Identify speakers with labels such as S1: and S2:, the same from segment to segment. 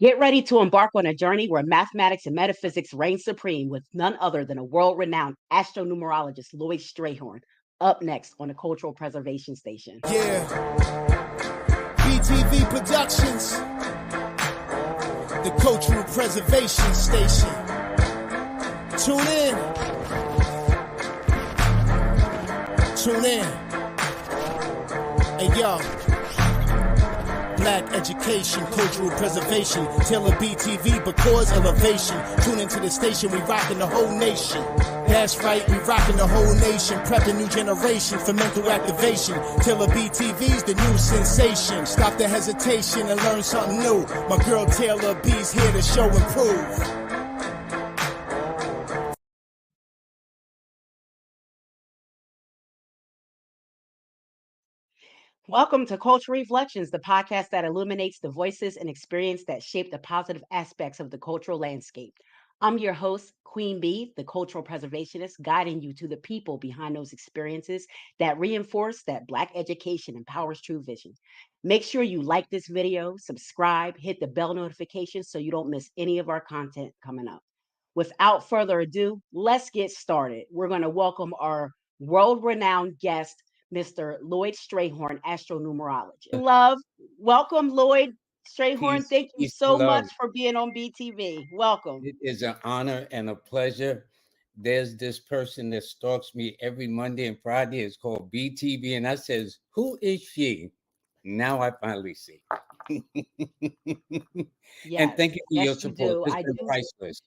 S1: Get ready to embark on a journey where mathematics and metaphysics reign supreme with none other than a world renowned astro-numerologist, Lloyd Strayhorn, up next on the Cultural Preservation Station.
S2: Yeah, BTV Productions, the Cultural Preservation Station. Tune in. Tune in. Hey, yo. Black education, cultural preservation, tailored BTV because elevation. Tune into the station, we rockin' the whole nation. That's right, we rockin' the whole nation, prepping new generation for mental activation. Tailored BTV's the new sensation. Stop the hesitation and learn something new. My girl Taylor B's here to show and prove.
S1: Welcome to Cultural Reflections, the podcast that illuminates the voices and experience that shape the positive aspects of the cultural landscape. I'm your host, Queen Bee, the cultural preservationist, guiding you to the people behind those experiences that reinforce that Black education empowers true vision. Make sure you like this video, subscribe, hit the bell notification so you don't miss any of our content coming up. Without further ado, let's get started. We're going to welcome our world-renowned guest, Mr. Lloyd Strayhorn, Astro-Numerologist. Love, welcome, Lloyd Strayhorn.
S3: Peace,
S1: Thank you
S3: peace,
S1: so
S3: and
S1: much
S3: love.
S1: for being on BTV. Welcome.
S3: It is an honor and a pleasure. There's this person that stalks me every Monday and Friday. It's called BTV, and I says, "Who is she?" Now I finally see. And
S1: Yes,
S3: thank you for your
S1: yes, you
S3: support.
S1: do.
S3: It's
S1: I
S3: been
S1: do.
S3: priceless.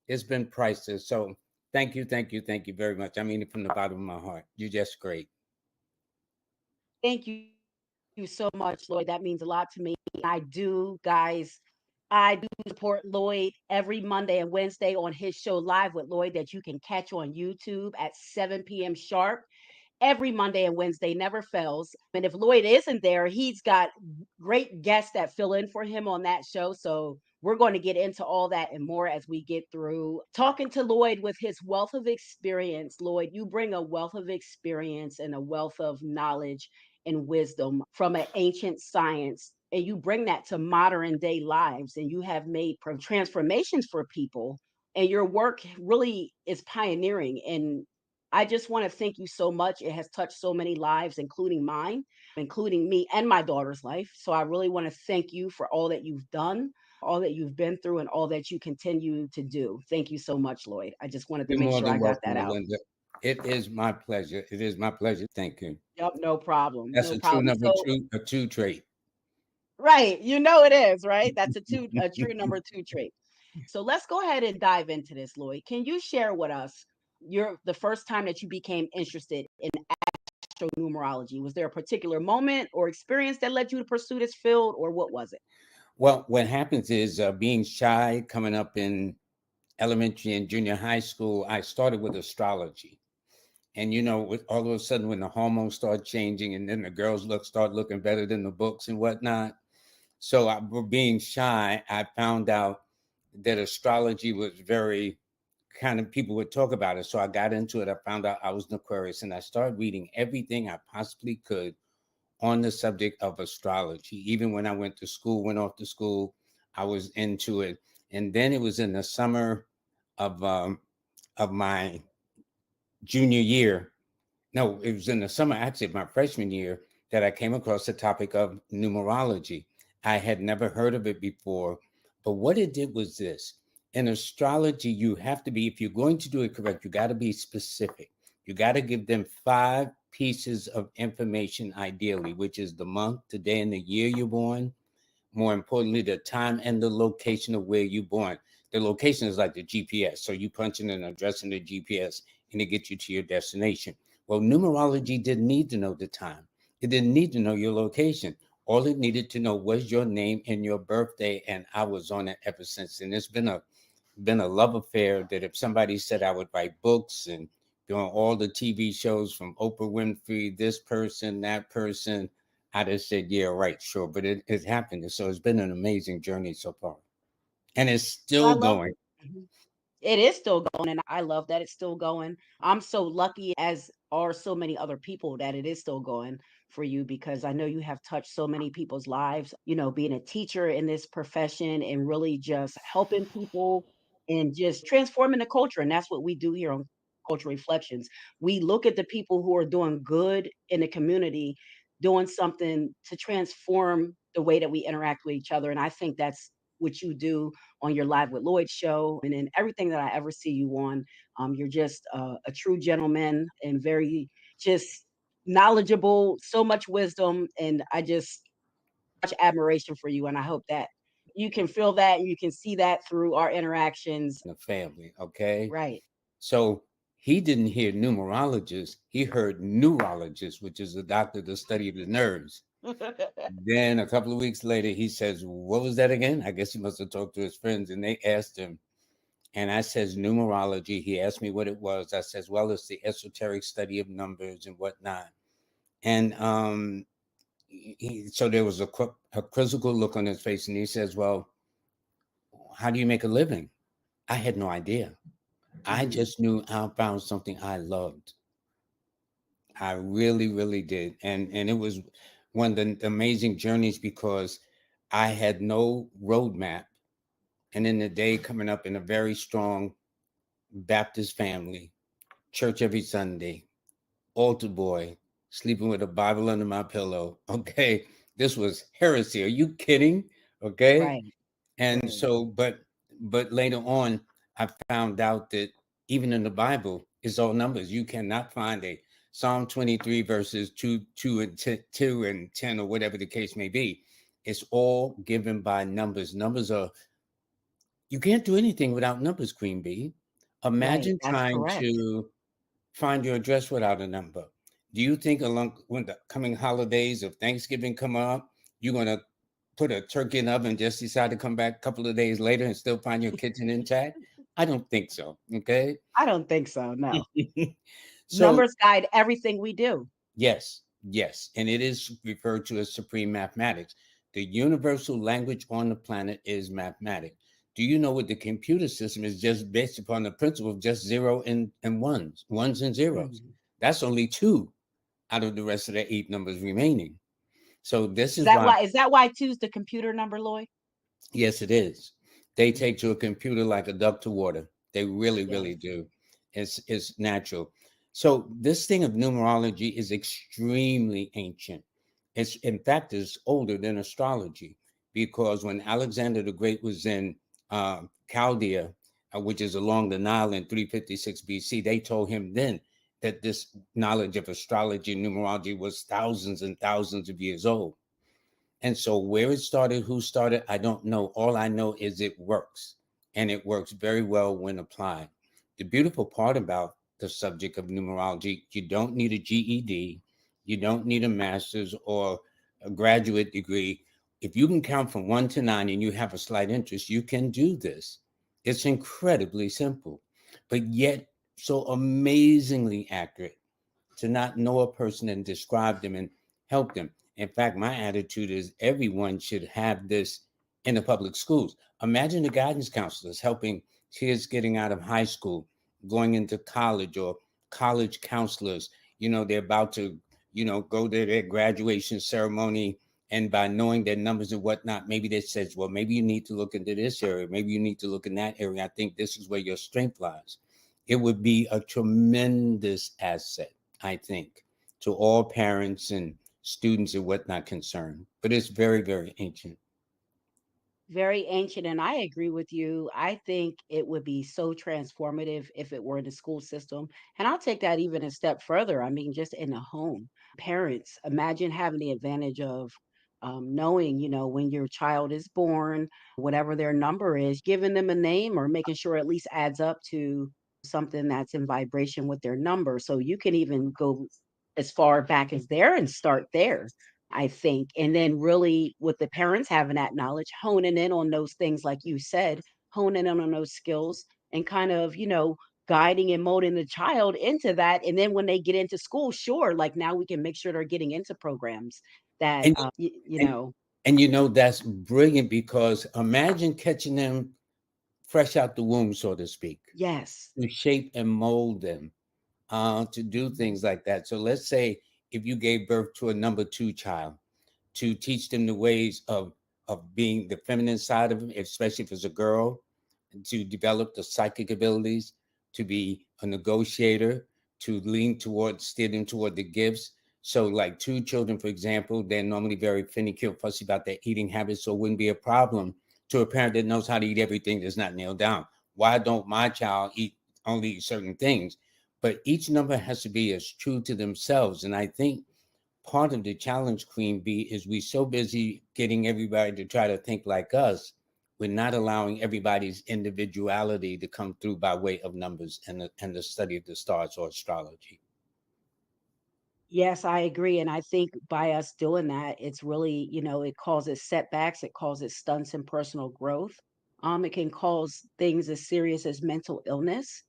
S3: It's been priceless. So thank you very much. I mean it from the bottom of my heart. You're just great.
S1: Thank you so much, Lloyd. That means a lot to me. I do, guys. I do support Lloyd every Monday and Wednesday on his show Live with Lloyd that you can catch on YouTube at 7 p.m. sharp. Every Monday and Wednesday never fails. And if Lloyd isn't there, he's got great guests that fill in for him on that show. So we're going to get into all that and more as we get through talking to Lloyd with his wealth of experience. Lloyd, you bring a wealth of experience and a wealth of knowledge and wisdom from an ancient science. And you bring that to modern day lives, and you have made transformations for people. And your work really is pioneering. And I just want to thank you so much. It has touched so many lives, including mine, including me and my daughter's life. So I really want to thank you for all that you've done, all that you've been through, and all that you continue to do. Thank you so much, Lloyd. I just wanted to
S3: You're
S1: make
S3: more
S1: sure I
S3: than
S1: got
S3: welcome,
S1: that out.
S3: Melinda. It is my pleasure. It is my pleasure. Thank you.
S1: Yep, no problem.
S3: That's
S1: No
S3: a true
S1: problem.
S3: number
S1: So,
S3: two, a two trait.
S1: right, you know it is, right? That's a true number two trait. So let's go ahead and dive into this, Lloyd. Can you share with us the first time that you became interested in numerology? Was there a particular moment or experience that led you to pursue this field, or what was it?
S3: Well, what happens is being shy, coming up in elementary and junior high school, I started with astrology. And all of a sudden, when the hormones start changing, and then the girls start looking better than the books and whatnot. So, being shy, I found out that astrology was very kind of people would talk about it. So I got into it. I found out I was an Aquarius, and I started reading everything I possibly could on the subject of astrology. Even when I went off to school, I was into it. And then it was in the summer of my junior year. No, it was in the summer, actually, of my freshman year, that I came across the topic of numerology. I had never heard of it before, but what it did was this. In astrology, you have to be, if you're going to do it correct, you got to be specific. You got to give them 5 pieces of information, ideally, which is the month, the day, and the year you're born. More importantly, the time and the location of where you're born. The location is like the GPS. So you punch in an address in the GPS and it gets you to your destination. Well, numerology didn't need to know the time. It didn't need to know your location. All it needed to know was your name and your birthday. And I was on it ever since. And it's been a love affair that if somebody said I would write books and doing all the TV shows from Oprah Winfrey, this person, that person, I just said, yeah, right, sure. But it happened. So it's been an amazing journey so far. And it's
S1: I
S3: still
S1: love
S3: going.
S1: it. It is still going, and I love that it's still going. I'm so lucky, as are so many other people, that it is still going. for you because I know you have touched so many people's lives, being a teacher in this profession and really just helping people and just transforming the culture. And that's what we do here on Cultural Reflections. We look at the people who are doing good in the community, doing something to transform the way that we interact with each other. And I think that's what you do on your Live with Lloyd show and in everything that I ever see you on. You're just a true gentleman and very just knowledgeable, so much wisdom, and I just much admiration for you. And I hope that you can feel that and you can see that through our interactions.
S3: The family, okay?
S1: Right.
S3: So he didn't hear numerologist, he heard neurologist, which is a doctor that study of the nerves. Then a couple of weeks later, he says, "What was that again?" I guess he must have talked to his friends, and they asked him. And I says, "Numerology." He asked me what it was. I says, "Well, it's the esoteric study of numbers and whatnot." And so there was a quizzical look on his face, and he says, "Well, how do you make a living?" I had no idea. I
S1: Mhm.
S3: just knew I found something I loved. I really, really did. And it was one of the amazing journeys because I had no roadmap. And in the day coming up in a very strong Baptist family, church every Sunday, altar boy, sleeping with a Bible under my pillow. Okay. This was heresy. Are you kidding? Okay.
S1: Right.
S3: And
S1: Right.
S3: so, but later on, I found out that even in the Bible, it's all numbers. You cannot find a Psalm 23 verses 2 and 2 and 10 or whatever the case may be. It's all given by numbers. Numbers are, you can't do anything without numbers, Queen Bee.
S1: Right.
S3: Imagine
S1: That's
S3: trying
S1: correct.
S3: to find your address without a number. Do you think along when the coming holidays of Thanksgiving come up, you're gonna put a turkey in the oven and just decide to come back a couple of days later and still find your kitchen intact? I don't think so. Okay.
S1: I don't think so. No.
S3: So
S1: Numbers guide everything we do.
S3: yes, yes, and it is referred to as supreme mathematics. The universal language on the planet is mathematics. Do you know what the computer system is just based upon the principle of just zero and ones and zeros?
S1: Mhm.
S3: That's only two out of the rest of the eight numbers remaining. So this
S1: Is
S3: is
S1: that
S3: why,
S1: why is that why two's the computer number, Lloyd?
S3: yes, it is. They
S1: Mm.
S3: take to a computer like a duck to water. They really, really
S1: Yes.
S3: do. It's natural. So this thing of numerology is extremely ancient. It's in fact is older than astrology because when Alexander the Great was in Chaldea, which is along the Nile in 356 BC, they told him then that this knowledge of astrology and numerology was thousands and thousands of years old. And so where it started, who started, I don't know. All I know is it works, and it works very well when applied. The beautiful part about the subject of numerology, you don't need a GED, you don't need a master's or a graduate degree. If you can count from 1 to 9 and you have a slight interest, you can do this. It's incredibly simple, but yet so amazingly accurate to not know a person and describe them and help them. In fact, my attitude is everyone should have this in the public schools. Imagine the guidance counselors helping kids getting out of high school, going into college, or college counselors. They're about to, go to their graduation ceremony. And by knowing their numbers and whatnot, maybe they says, well, maybe you need to look into this area. Maybe you need to look in that area. I think this is where your strength lies. It would be a tremendous asset, I think, to all parents and students and whatnot concerned. But it's very, very ancient.
S1: Very ancient, and I agree with you. I think it would be so transformative if it were in the school system. And I'll take that even a step further. I mean, just in the home. Parents, imagine having the advantage of knowing, when your child is born, whatever their number is, giving them a name or making sure it at least adds up to something that's in vibration with their number. So you can even go as far back as there and start there. I think. And then really with the parents having that knowledge, honing in on those things like you said, honing in on those skills and kind of, guiding and molding the child into that. And then when they get into school, sure, like now we can make sure they're getting into programs that
S3: And and that's brilliant because imagine catching them fresh out the womb, so to speak,
S1: yes.
S3: to shape and mold them to do things like that. So let's say if you gave birth to a number 2 child, to teach them the ways of being the feminine side of them, especially if it's a girl, to develop the psychic abilities, to be a negotiator, to lean towards, steer them toward the gifts. So like 2 children, for example, they're normally very finicky or fussy about their eating habits, so it wouldn't be a problem to a parent that knows how to eat everything that's not nailed down. Why don't my child only eat certain things? But each number has to be as true to themselves. And I think part of the challenge, Queen Bee, is we so busy getting everybody to try to think like us, we're not allowing everybody's individuality to come through by way of numbers and the study of the stars or astrology.
S1: Yes, I agree. And I think by us doing that, it's really, it causes setbacks, it causes stunts in personal growth. It can cause things as serious as mental illness.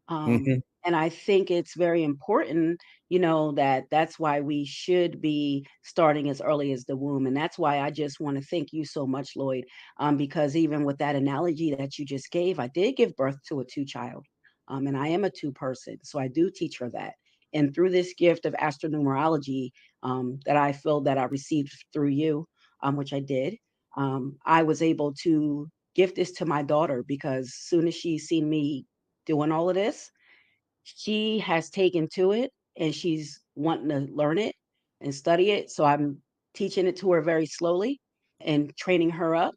S1: Um,
S3: Mm-hmm.
S1: and I think it's very important, that's why we should be starting as early as the womb. And that's why I just want to thank you so much, Lloyd, because even with that analogy that you just gave, I did give birth to a 2 child. And I am a 2 person. So I do teach her that. And through this gift of astronumerology that I feel that I received through you, which I did, I was able to give this to my daughter because soon as she seen me doing all of this, she has taken to it and she's wanting to learn it and study it. So I'm teaching it to her very slowly and training her up.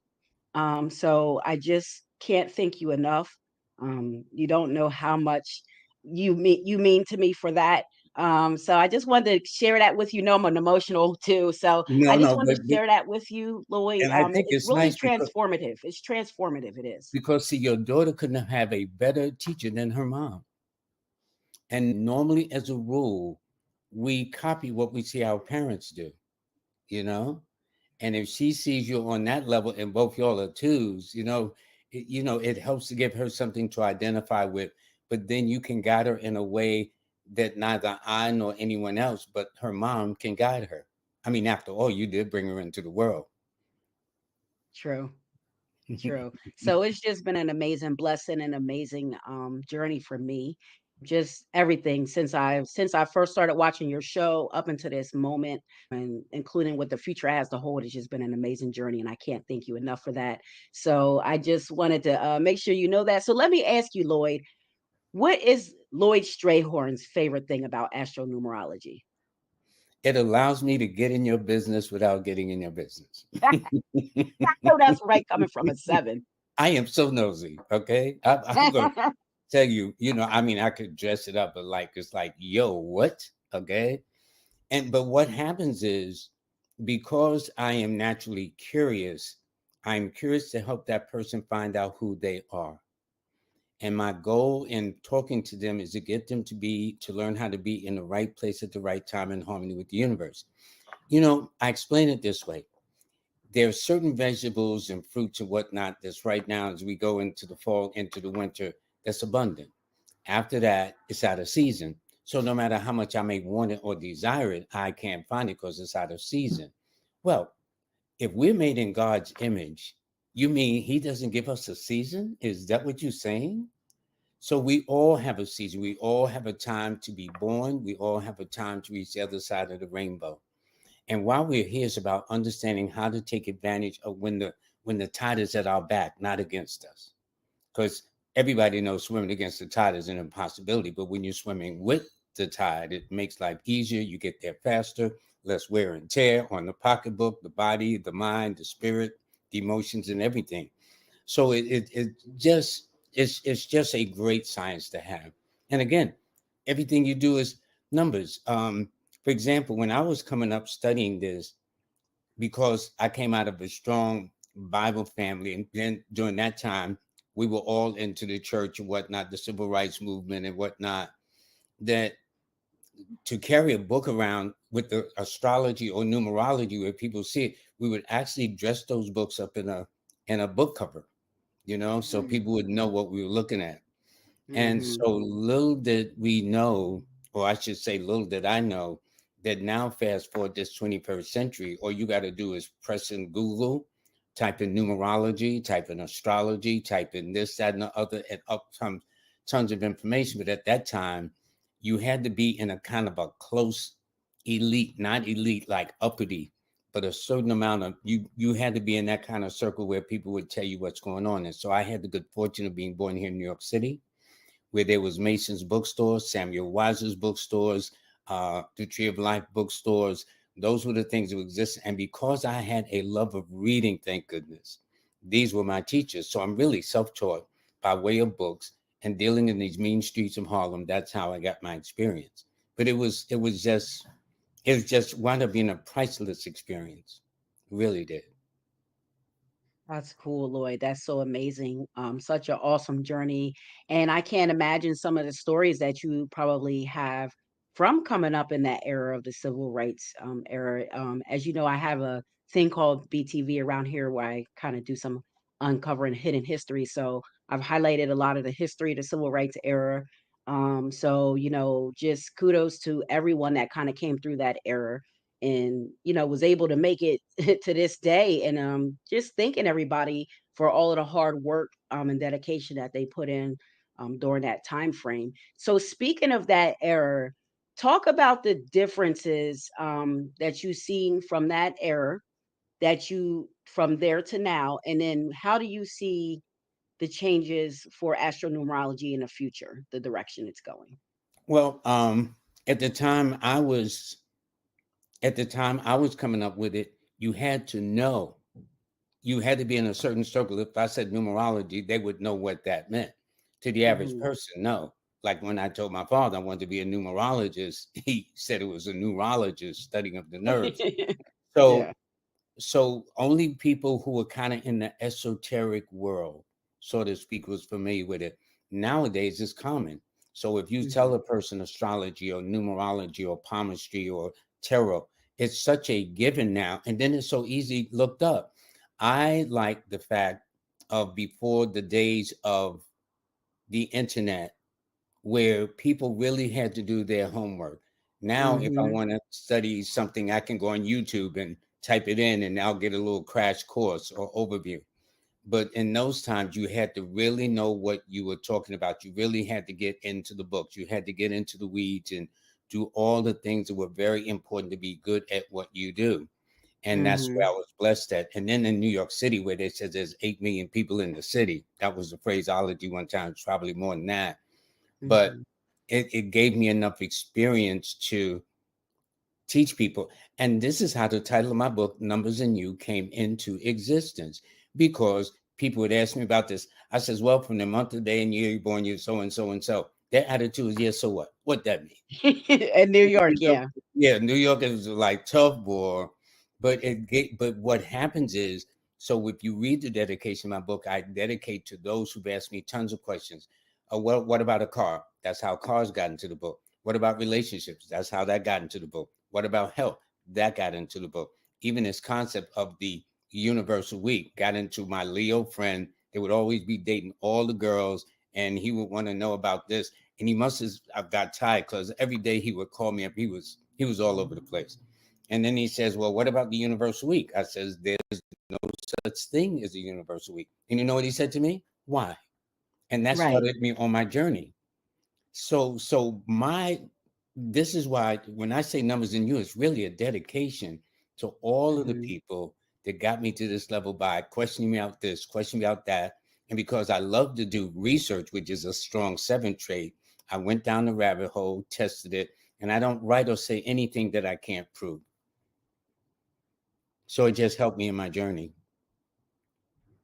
S1: So I just can't thank you enough. You don't know how much you mean to me for that. So I just wanted to share that with you. Know I'm an emotional too, so I
S3: No,
S1: just
S3: no,
S1: wanted to share that with you, Lloyd.
S3: and I think
S1: It's
S3: it's
S1: really
S3: nice because
S1: transformative. It's transformative. It is.
S3: see, your daughter couldn't have a better teacher than her mom. And normally, as a rule, we copy what we see our parents do, you know? And if she sees you on that level and both y'all are 2s, it helps to give her something to identify with. But then you can guide her in a way that neither I nor anyone else but her mom can guide her. I mean, after all, you did bring her into the world.
S1: True. True. So it's just been an amazing blessing and amazing journey for me. Just everything since I first started watching your show up until this moment, and including what the future has to hold, it's just been an amazing journey, and I can't thank you enough for that. So I just wanted to make sure you know that. So let me ask you, Lloyd, what is Lloyd Strayhorn's favorite thing about astronumerology?
S3: It allows me to get in your business without getting in your business.
S1: I know that's right coming from a 7.
S3: I am so nosy. Okay. I'm going to tell you, I mean, I could dress it up, but like, it's like, yo, what? Okay. But what happens is, because I am naturally curious, I'm curious to help that person find out who they are. And my goal in talking to them is to get them to learn how to be in the right place at the right time in harmony with the universe. I explain it this way. There are certain vegetables and fruits and whatnot that's right now, as we go into the fall, into the winter, that's abundant. After that, it's out of season. So no matter how much I may want it or desire it, I can't find it because it's out of season. Well, if we're made in God's image, you mean he doesn't give us a season? Is that what you're saying? So we all have a season. We all have a time to be born. We all have a time to reach the other side of the rainbow. And while we're here, it's about understanding how to take advantage of when the tide is at our back, not against us. Because everybody knows swimming against the tide is an impossibility. But when you're swimming with the tide, it makes life easier. You get there faster, less wear and tear on the pocketbook, the body, the mind, the spirit, the emotions, and everything. So it's just a great science to have. And again, everything you do is numbers. For example, when I was coming up studying this, because I came out of a strong Bible family, and then during that time, we were all into the church and whatnot, the civil rights movement and whatnot, that to carry a book around with the astrology or numerology where people see it, we would actually dress those books up in a book cover, so people would know what we were looking at. And
S1: Mm-hmm.
S3: so little did we know, or I should say, little did I know, that now fast forward this 21st century, all you got to do is press in Google, type in numerology, type in astrology, type in this, that, and the other, and up comes tons of information. But at that time, you had to be in a kind of a close elite, not elite like uppity, but a certain amount of you had to be in that kind of circle where people would tell you what's going on. And so I had the good fortune of being born here in New York City, where there was Mason's bookstores, Samuel Weiser's bookstores, the Tree of Life bookstores. Those were the things that exist. And because I had a love of reading, thank goodness, these were my teachers. So I'm really self-taught by way of books and dealing in these mean streets of Harlem. That's how I got my experience. But it was just wound up being a priceless experience. It really did.
S1: That's cool, Lloyd. That's so amazing. Such an awesome journey. And I can't imagine some of the stories that you probably have from coming up in that era of the civil rights era. As you know, I have a thing called BTV around here where I kind of do some uncovering hidden history. So I've highlighted a lot of the history of the civil rights era. So, just kudos to everyone that kind of came through that era and was able to make it to this day, and just thanking everybody for all of the hard work and dedication that they put in during that time frame. So speaking of that era, talk about the differences that you've seen from that era, that you from there to now, and then how do you see the changes for astronumerology in the future, the direction it's going?
S3: Well, at the time I was coming up with it, you had to know, you had to be in a certain circle. If I said numerology, they would know what that meant. To the average
S1: Hmm.
S3: person, no. Like when I told my father I wanted to be a numerologist, he said it was a neurologist studying of the nerves.
S1: Yeah.
S3: So only people who were kind of in the esoteric world, so to speak, was familiar with it. Nowadays it's common. So if you tell
S1: Hmm.
S3: a person astrology or numerology or palmistry or tarot, it's such a given now, and then it's so easy looked up. I like the fact of before the days of the internet, where people really had to do their homework. Now, if I
S1: Hmm.
S3: want to study something, I can go on YouTube and type it in, and I'll get a little crash course or overview. But in those times, you had to really know what you were talking about. You really had to get into the books. You had to get into the weeds and do all the things that were very important to be good at what you do. And that's where I
S1: Hmm.
S3: was blessed at. And then in New York City, where they said there's 8 million people in the city, that was the phraseology one time. It's probably more than that. But
S1: Hmm.
S3: it gave me enough experience to teach people. And this is how the title of my book, Numbers and You, came into existence, because people would ask me about this. I says, well, from the month, the day, and year you're born, you're so and so and so. Their attitude is, yeah, so what? What that mean?
S1: In New York,
S3: You know,
S1: yeah.
S3: yeah, New York is like tough, boy. But what happens is, so if you read the dedication of my book, I dedicate to those who've asked me tons of questions. Well, what about a car? That's how cars got into the book. What about relationships? That's how that got into the book. What about health? That got into the book. Even this concept of the universal week got into my Leo friend. They would always be dating all the girls, and he would want to know about this. And he must have got tired, because every day he would call me up. He was all over the place. And then he says, well, what about the universal week? I says, there's no such thing as a universal week. And you know what he said to me? Why? And that
S1: Right.
S3: started me on my journey. So this is why when I say Numbers in You, it's really a dedication to all of the
S1: Mhm.
S3: people that got me to this level by questioning me out this, questioning me out that. And because I love to do research, which is a strong 7 trait, I went down the rabbit hole, tested it, and I don't write or say anything that I can't prove. So it just helped me in my journey.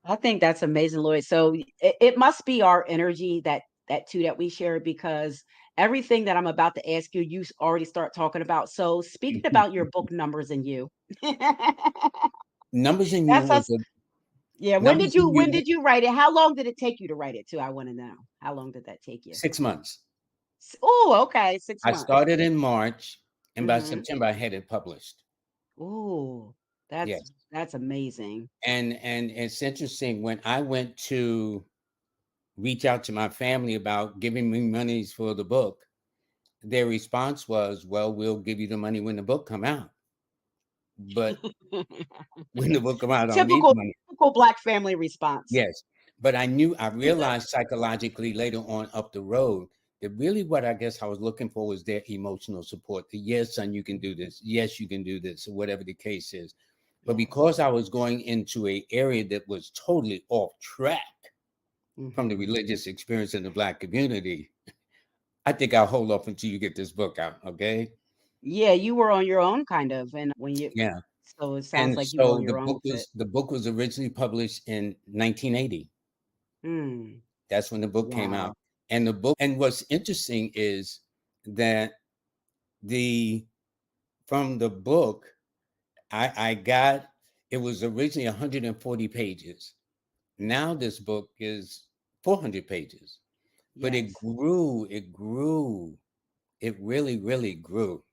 S1: I think that's amazing, Lloyd. So it must be our energy that too that we share, because everything that I'm about to ask you, already start talking about. So speaking about your book, Numbers and You,
S3: Numbers in You
S1: that's
S3: was
S1: us.
S3: a
S1: Yeah.
S3: Numbers in
S1: When
S3: You
S1: did you write it? How long did it take you to write it? Too, I want to know. How long did that take you?
S3: 6 months.
S1: Oh, okay, 6 months.
S3: I started in March, and by
S1: Mm-hmm.
S3: September I had it published.
S1: Oh,
S3: Yes.
S1: that's amazing.
S3: And it's interesting, when I went to reach out to my family about giving me monies for the book, their response was, well, we'll give you the money when the book come out. But when the book come out, I don't need
S1: Typical
S3: the money.
S1: typical Black family response.
S3: Yes. But I realized psychologically later on up the road really what I guess I was looking for was their emotional support. The yes, son, you can do this. Yes, you can do this, or whatever the case is. But because
S1: Yes.
S3: I was going into a area that was totally off track from the
S1: Mhm.
S3: religious experience in the Black community, I think I'll hold off until you get this book out. Okay.
S1: Yeah, you were on your own kind of, and when you
S3: Yeah.
S1: so it sounds
S3: And
S1: like you were on
S3: so
S1: your own with it.
S3: the book was originally published in 1980.
S1: Mm.
S3: That's when the book came out.
S1: Wow.
S3: And what's interesting is that the from the book, I got, it was originally 140 pages. Now this book is 400 pages, but
S1: Yes.
S3: it really, really grew.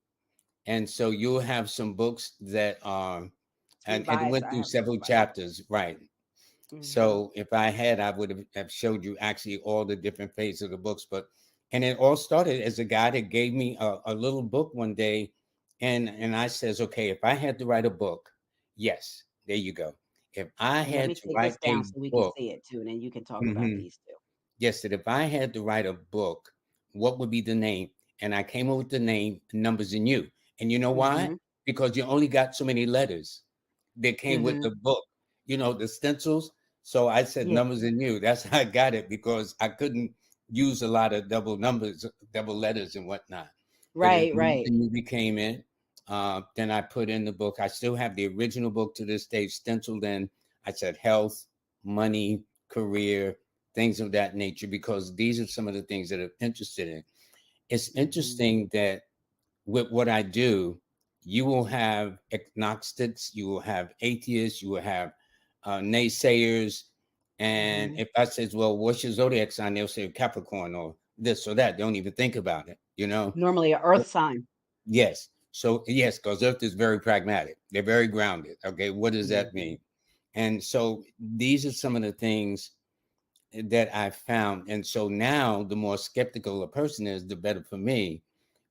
S3: And so you'll have some books that are,
S1: It's
S3: and it
S1: revised.
S3: went
S1: I
S3: through
S1: have it
S3: several
S1: revised.
S3: chapters, right?
S1: Mhm.
S3: So if I had, I would have showed you actually all the different phases of the books. But and it all started as a guy that gave me a little book one day, and I says, okay, if I had to write a book, yes, there you go. If I
S1: Let
S3: had
S1: me
S3: to
S1: take
S3: write
S1: this
S3: a
S1: down so we can
S3: book,
S1: see it too, and then you can talk about
S3: mhm,
S1: these 2.
S3: yes, that if I had to write a book, what would be the name? And I came up with the name Numbers in You. And you know why?
S1: Mhm.
S3: Because you only got so many letters that came with
S1: Mhm.
S3: the book, the stencils. So I said
S1: Yeah.
S3: Numbers in You. That's how I got it, because I couldn't use a lot of double numbers, double letters and whatnot. But as
S1: Right,
S3: Numbers
S1: right.
S3: in You became it, then I put in the book. I still have the original book to this day stenciled in. I said health, money, career, things of that nature, because these are some of the things that I'm interested in. It's
S1: Mhm.
S3: interesting that with what I do, you will have agnostics, you will have atheists, you will have naysayers. And
S1: Mhm.
S3: if I says, well, what's your zodiac sign? They'll say Capricorn or this or that. They don't even think about it.
S1: Normally a earth sign.
S3: Yes. So, yes, because Earth is very pragmatic. They're very grounded. Okay. What does that
S1: Mhm.
S3: mean? And so these are some of the things that I found. And so now the more skeptical a person is, the better for me,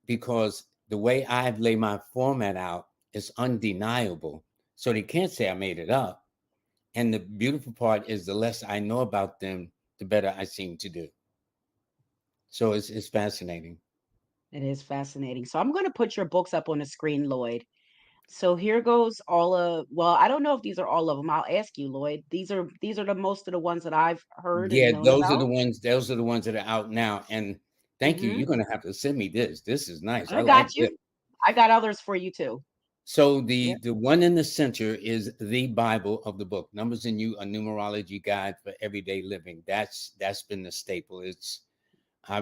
S3: because the way I've laid my format out is undeniable. So they can't say I made it up. And the beautiful part is the less I know about them, the better I seem to do. So it's fascinating.
S1: It is fascinating. So I'm gonna put your books up on the screen, Lloyd. So here goes all of well, I don't know if these are all of them. I'll ask you, Lloyd. These are the most of the ones that I've heard and
S3: Yeah,
S1: known about.
S3: those are the ones that are out now. And thank you.
S1: Mhm.
S3: You're gonna have to send me this. This is nice. I
S1: I
S3: like
S1: got
S3: this.
S1: you. I got others for you too.
S3: So
S1: Yep.
S3: the one in the center is the Bible of the book, Numbers in You, a numerology guide for everyday living. That's been the staple.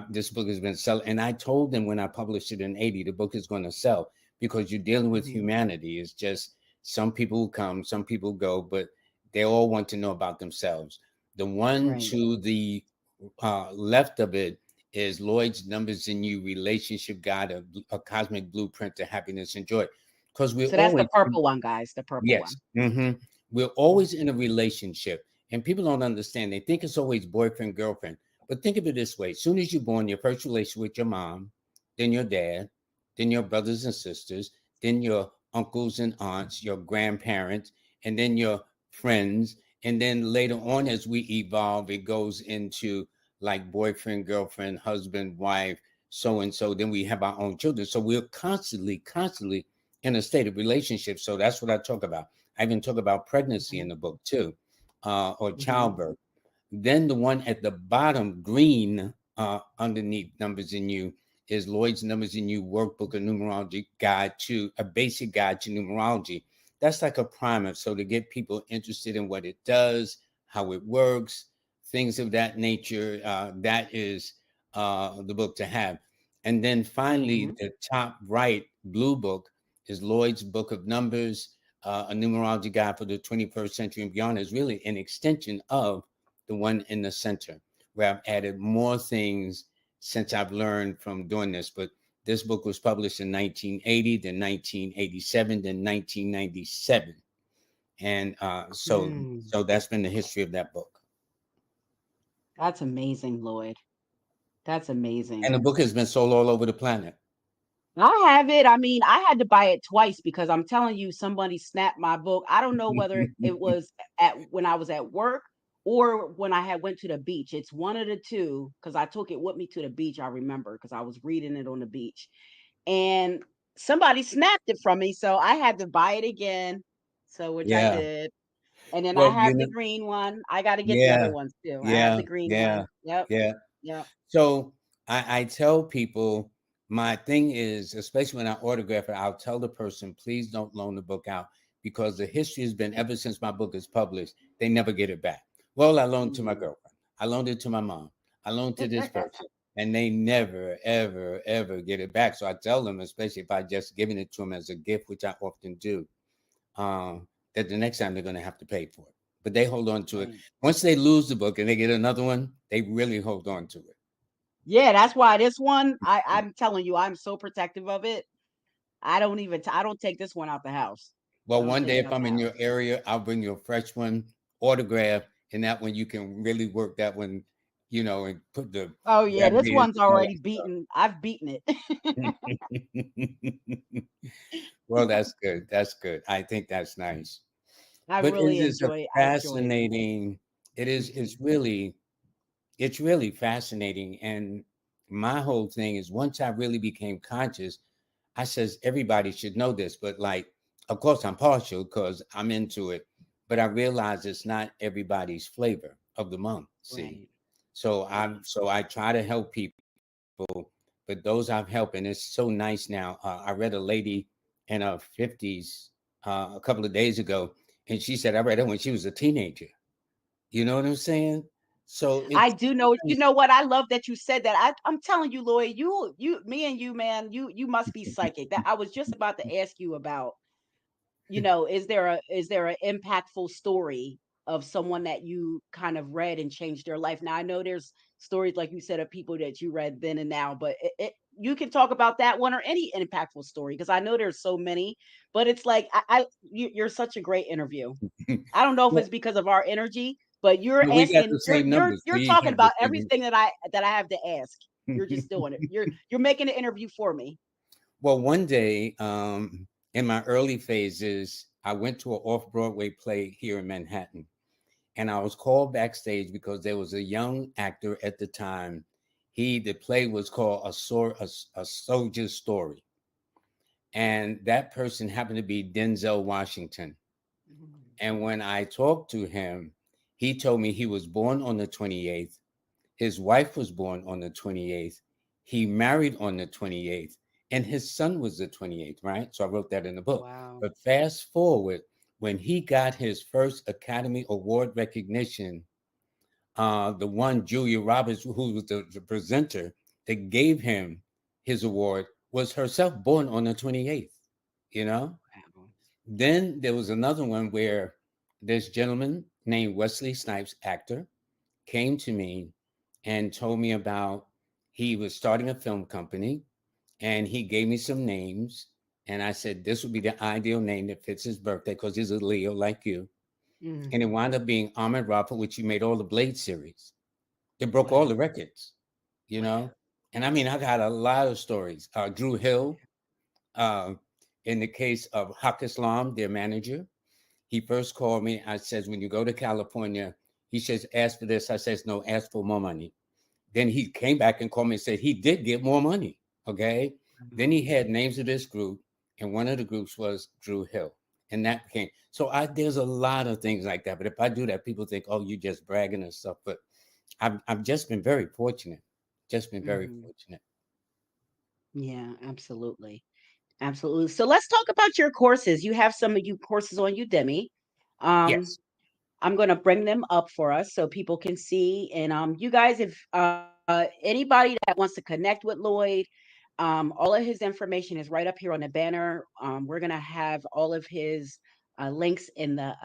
S3: This book has been selling, and I told them when I published it in '80, the book is going to sell, because you're dealing with
S1: Mhm.
S3: humanity. It's just some people come, some people go, but they all want to know about themselves. The one
S1: Right.
S3: to the left of it is Lloyd's Numbers in You relationship guide, a cosmic blueprint to happiness and joy. Because we're
S1: So that's the
S3: always,
S1: purple one, guys. The purple
S3: yes,
S1: one.
S3: we're always in a relationship, and people don't understand. They think it's always boyfriend, girlfriend. But think of it this way: as soon as you're born, your first relation with your mom, then your dad, then your brothers and sisters, then your uncles and aunts, your grandparents, and then your friends. And then later on, as we evolve, it goes into like boyfriend, girlfriend, husband, wife, so and so. Then we have our own children. So we're constantly in a state of relationship. So that's what I talk about. I even talk about pregnancy in
S1: Mhm.
S3: the book too, or
S1: Mhm.
S3: childbirth. Then the one at the bottom, green, underneath Numbers in You, is Lloyd's Numbers in You workbook, a numerology guide to a basic guide to numerology. That's like a primer. So to get people interested in what it does, how it works, things of that nature, that is the book to have. And then finally,
S1: Mhm.
S3: the top right blue book is Lloyd's Book of Numbers, a numerology guide for the 21st century and beyond. Is really an extension of the one in the center, where I've added more things since I've learned from doing this. But this book was published in 1980, then 1987, then 1997. And
S1: Mm.
S3: so that's been the history of that book.
S1: That's amazing, Lloyd. That's
S3: And
S1: amazing.
S3: the book has been sold all over the planet.
S1: I have it. I mean, I had to buy it twice because I'm telling you, somebody snapped my book. I don't know whether it was at when I was at work or when I had went to the beach. It's one of the two because I took it with me to the beach. I remember because I was reading it on the beach, and somebody snapped it from me, so I had to buy it again. So which I
S3: Yeah.
S1: did, and then I
S3: Well, you
S1: have the
S3: know,
S1: green one. I got to get the other
S3: yeah,
S1: ones too. I have
S3: yeah,
S1: the green
S3: yeah,
S1: one. Yep,
S3: yeah.
S1: yep.
S3: So I tell people my thing is, especially when I autograph it, I'll tell the person, please don't loan the book out because the history has been ever since my book is published, they never get it back. Well, I loaned to my
S1: Mm.
S3: girlfriend. I loaned it to my mom. I loaned to this person. And they never, ever, ever get it back. So I tell them, especially if I just giving it to them as a gift, which I often do, that the next time they're going to have to pay for it. But they hold on to it.
S1: Right.
S3: Once they lose the book and they get another one, they really hold on to it.
S1: Yeah, that's why this one, I'm telling you, I'm so protective of it. I don't take this one out the house. I
S3: Well,
S1: don't
S3: one
S1: take
S3: day
S1: it
S3: if
S1: out
S3: I'm
S1: the
S3: in
S1: house.
S3: your area, I'll bring you a fresh one, autograph, and that one you can really work that one, and put the
S1: Oh yeah, this
S3: gravity
S1: one's
S3: and all
S1: already beaten. I've beaten it.
S3: that. Well, that's good. That's good. I think that's nice.
S1: I
S3: But it
S1: really
S3: is a
S1: enjoy I enjoy it.
S3: fascinating. It is.
S1: Mhm.
S3: It's really fascinating. And my whole thing is once I really became conscious, I says everybody should know this, but like, of course, I'm partial because I'm into it, but I realize it's not everybody's flavor of the month. See,
S1: Right.
S3: so
S1: Right.
S3: I try to help people, but those I've helped, and it's so nice now. I read a lady in her 50s a couple of days ago, and she said I read it when she was a teenager. You know what I'm saying? So
S1: I
S3: it's
S1: do know. You know what? I love that you said that. I'm telling you, Lloyd, me and you, man, you must be psychic. That I was just about to ask you about. Is there an impactful story of someone that you kind of read and changed their life? Now I know there's stories like you said of people that you read then and now, but you can talk about that one or any impactful story because I know there's so many. But it's like you're such a great interview. I don't know if
S3: well,
S1: it's because of our energy, but you're
S3: we got
S1: asking,
S3: the same
S1: you're
S3: numbers.
S1: you're
S3: We
S1: talking
S3: have the
S1: about
S3: same.
S1: everything that I have to ask. You're just doing it. You're making an interview for me.
S3: Well, one day, in my early phases, I went to an off-Broadway play here in Manhattan, and I was called backstage because there was a young actor at the time. The play was called a Soldier's Story, and that person happened to be Denzel Washington.
S1: Mhm.
S3: And when I talked to him, he told me he was born on the 28th. His wife was born on the 28th. He married on the 28th, and his son was the 28th, right? So I wrote that in the book.
S1: Wow.
S3: But fast forward, when he got his first Academy Award recognition, the one Julia Roberts, who was the presenter that gave him his award, was herself born on the 28th, you know?
S1: Wow.
S3: Then there was another one where this gentleman named Wesley Snipes, actor, came to me and told me about he was starting a film company and he gave me some names and I said this would be the ideal name that fits his birthday because he's a Leo like you. And it
S1: Mhm.
S3: wound up being Ahmed Rafa, which he made all the Blade series. It broke all the
S1: Wow.
S3: records, you
S1: Wow.
S3: know. And I mean, I got a lot of stories. Drew Hill, uh, in the case of Haq Islam, their manager, he first called me. I says, when you go to California, he says, ask for this. I says, no, ask for more money. Then he came back and called me and said he did get more money. Okay. Then he
S1: Wow.
S3: had names of this group, and one of the groups was Drew Hill. And that became so there's a lot of things like that. But if I do that, people think, oh, you're just bragging and stuff. But I've just been very fortunate. Just been very
S1: Mhm.
S3: fortunate.
S1: Yeah, absolutely. Absolutely. So let's talk about your courses. You have some of you courses on Udemy. Um,
S3: Yes.
S1: I'm going to bring them up for us so people can see. And you guys, if anybody that wants to connect with Lloyd, all of his information is right up here on the banner. We're going to have all of his links in the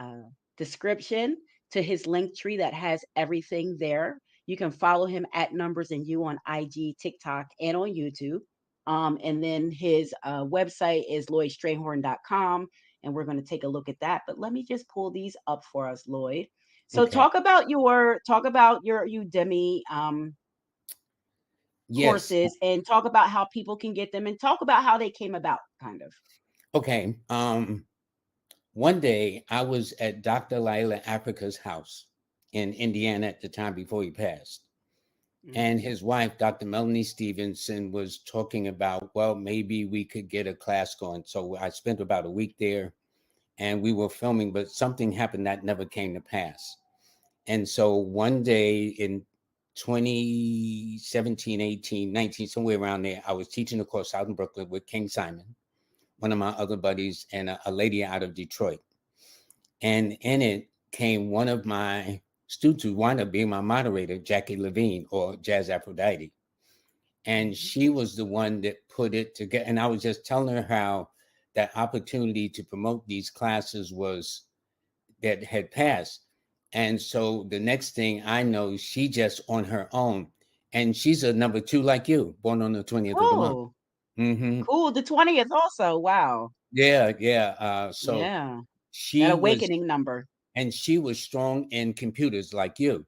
S1: description to his link tree that has everything there. You can follow him at Numbers and You on IG, TikTok, and on YouTube. And then his website is lloydstrayhorn.com, and we're going to take a look at that. But let me just pull these up for us, Lloyd. So
S3: Okay.
S1: talk about your Udemy
S3: Yes.
S1: courses and talk about how people can get them and talk about how they came about, kind of.
S3: Okay. One day I was at Dr. Laila Africa's house in Indiana at the time before he passed. And
S1: Mhm.
S3: his wife, Dr. Melanie Stevenson, was talking about, well, maybe we could get a class going. So I spent about a week there and we were filming, but something happened that never came to pass. And so one day in 2017, 18, 19, somewhere around there, I was teaching a course out in Brooklyn with King Simon, one of my other buddies, and a lady out of Detroit. And in it came one of my students who wound up being my moderator, Jackie Levine, or Jazz Aphrodite. And
S1: Mhm.
S3: she was the one that put it together. And I was just telling her how that opportunity to promote these classes was that had passed. And so the next thing I know, she just on her own. And she's a number 2 like you, born on the 20th of the month.
S1: Oh,
S3: Hmm.
S1: cool. The 20th also. Wow.
S3: Yeah, yeah. So
S1: Yeah. That
S3: she was,
S1: awakening number.
S3: and she was strong in computers like you.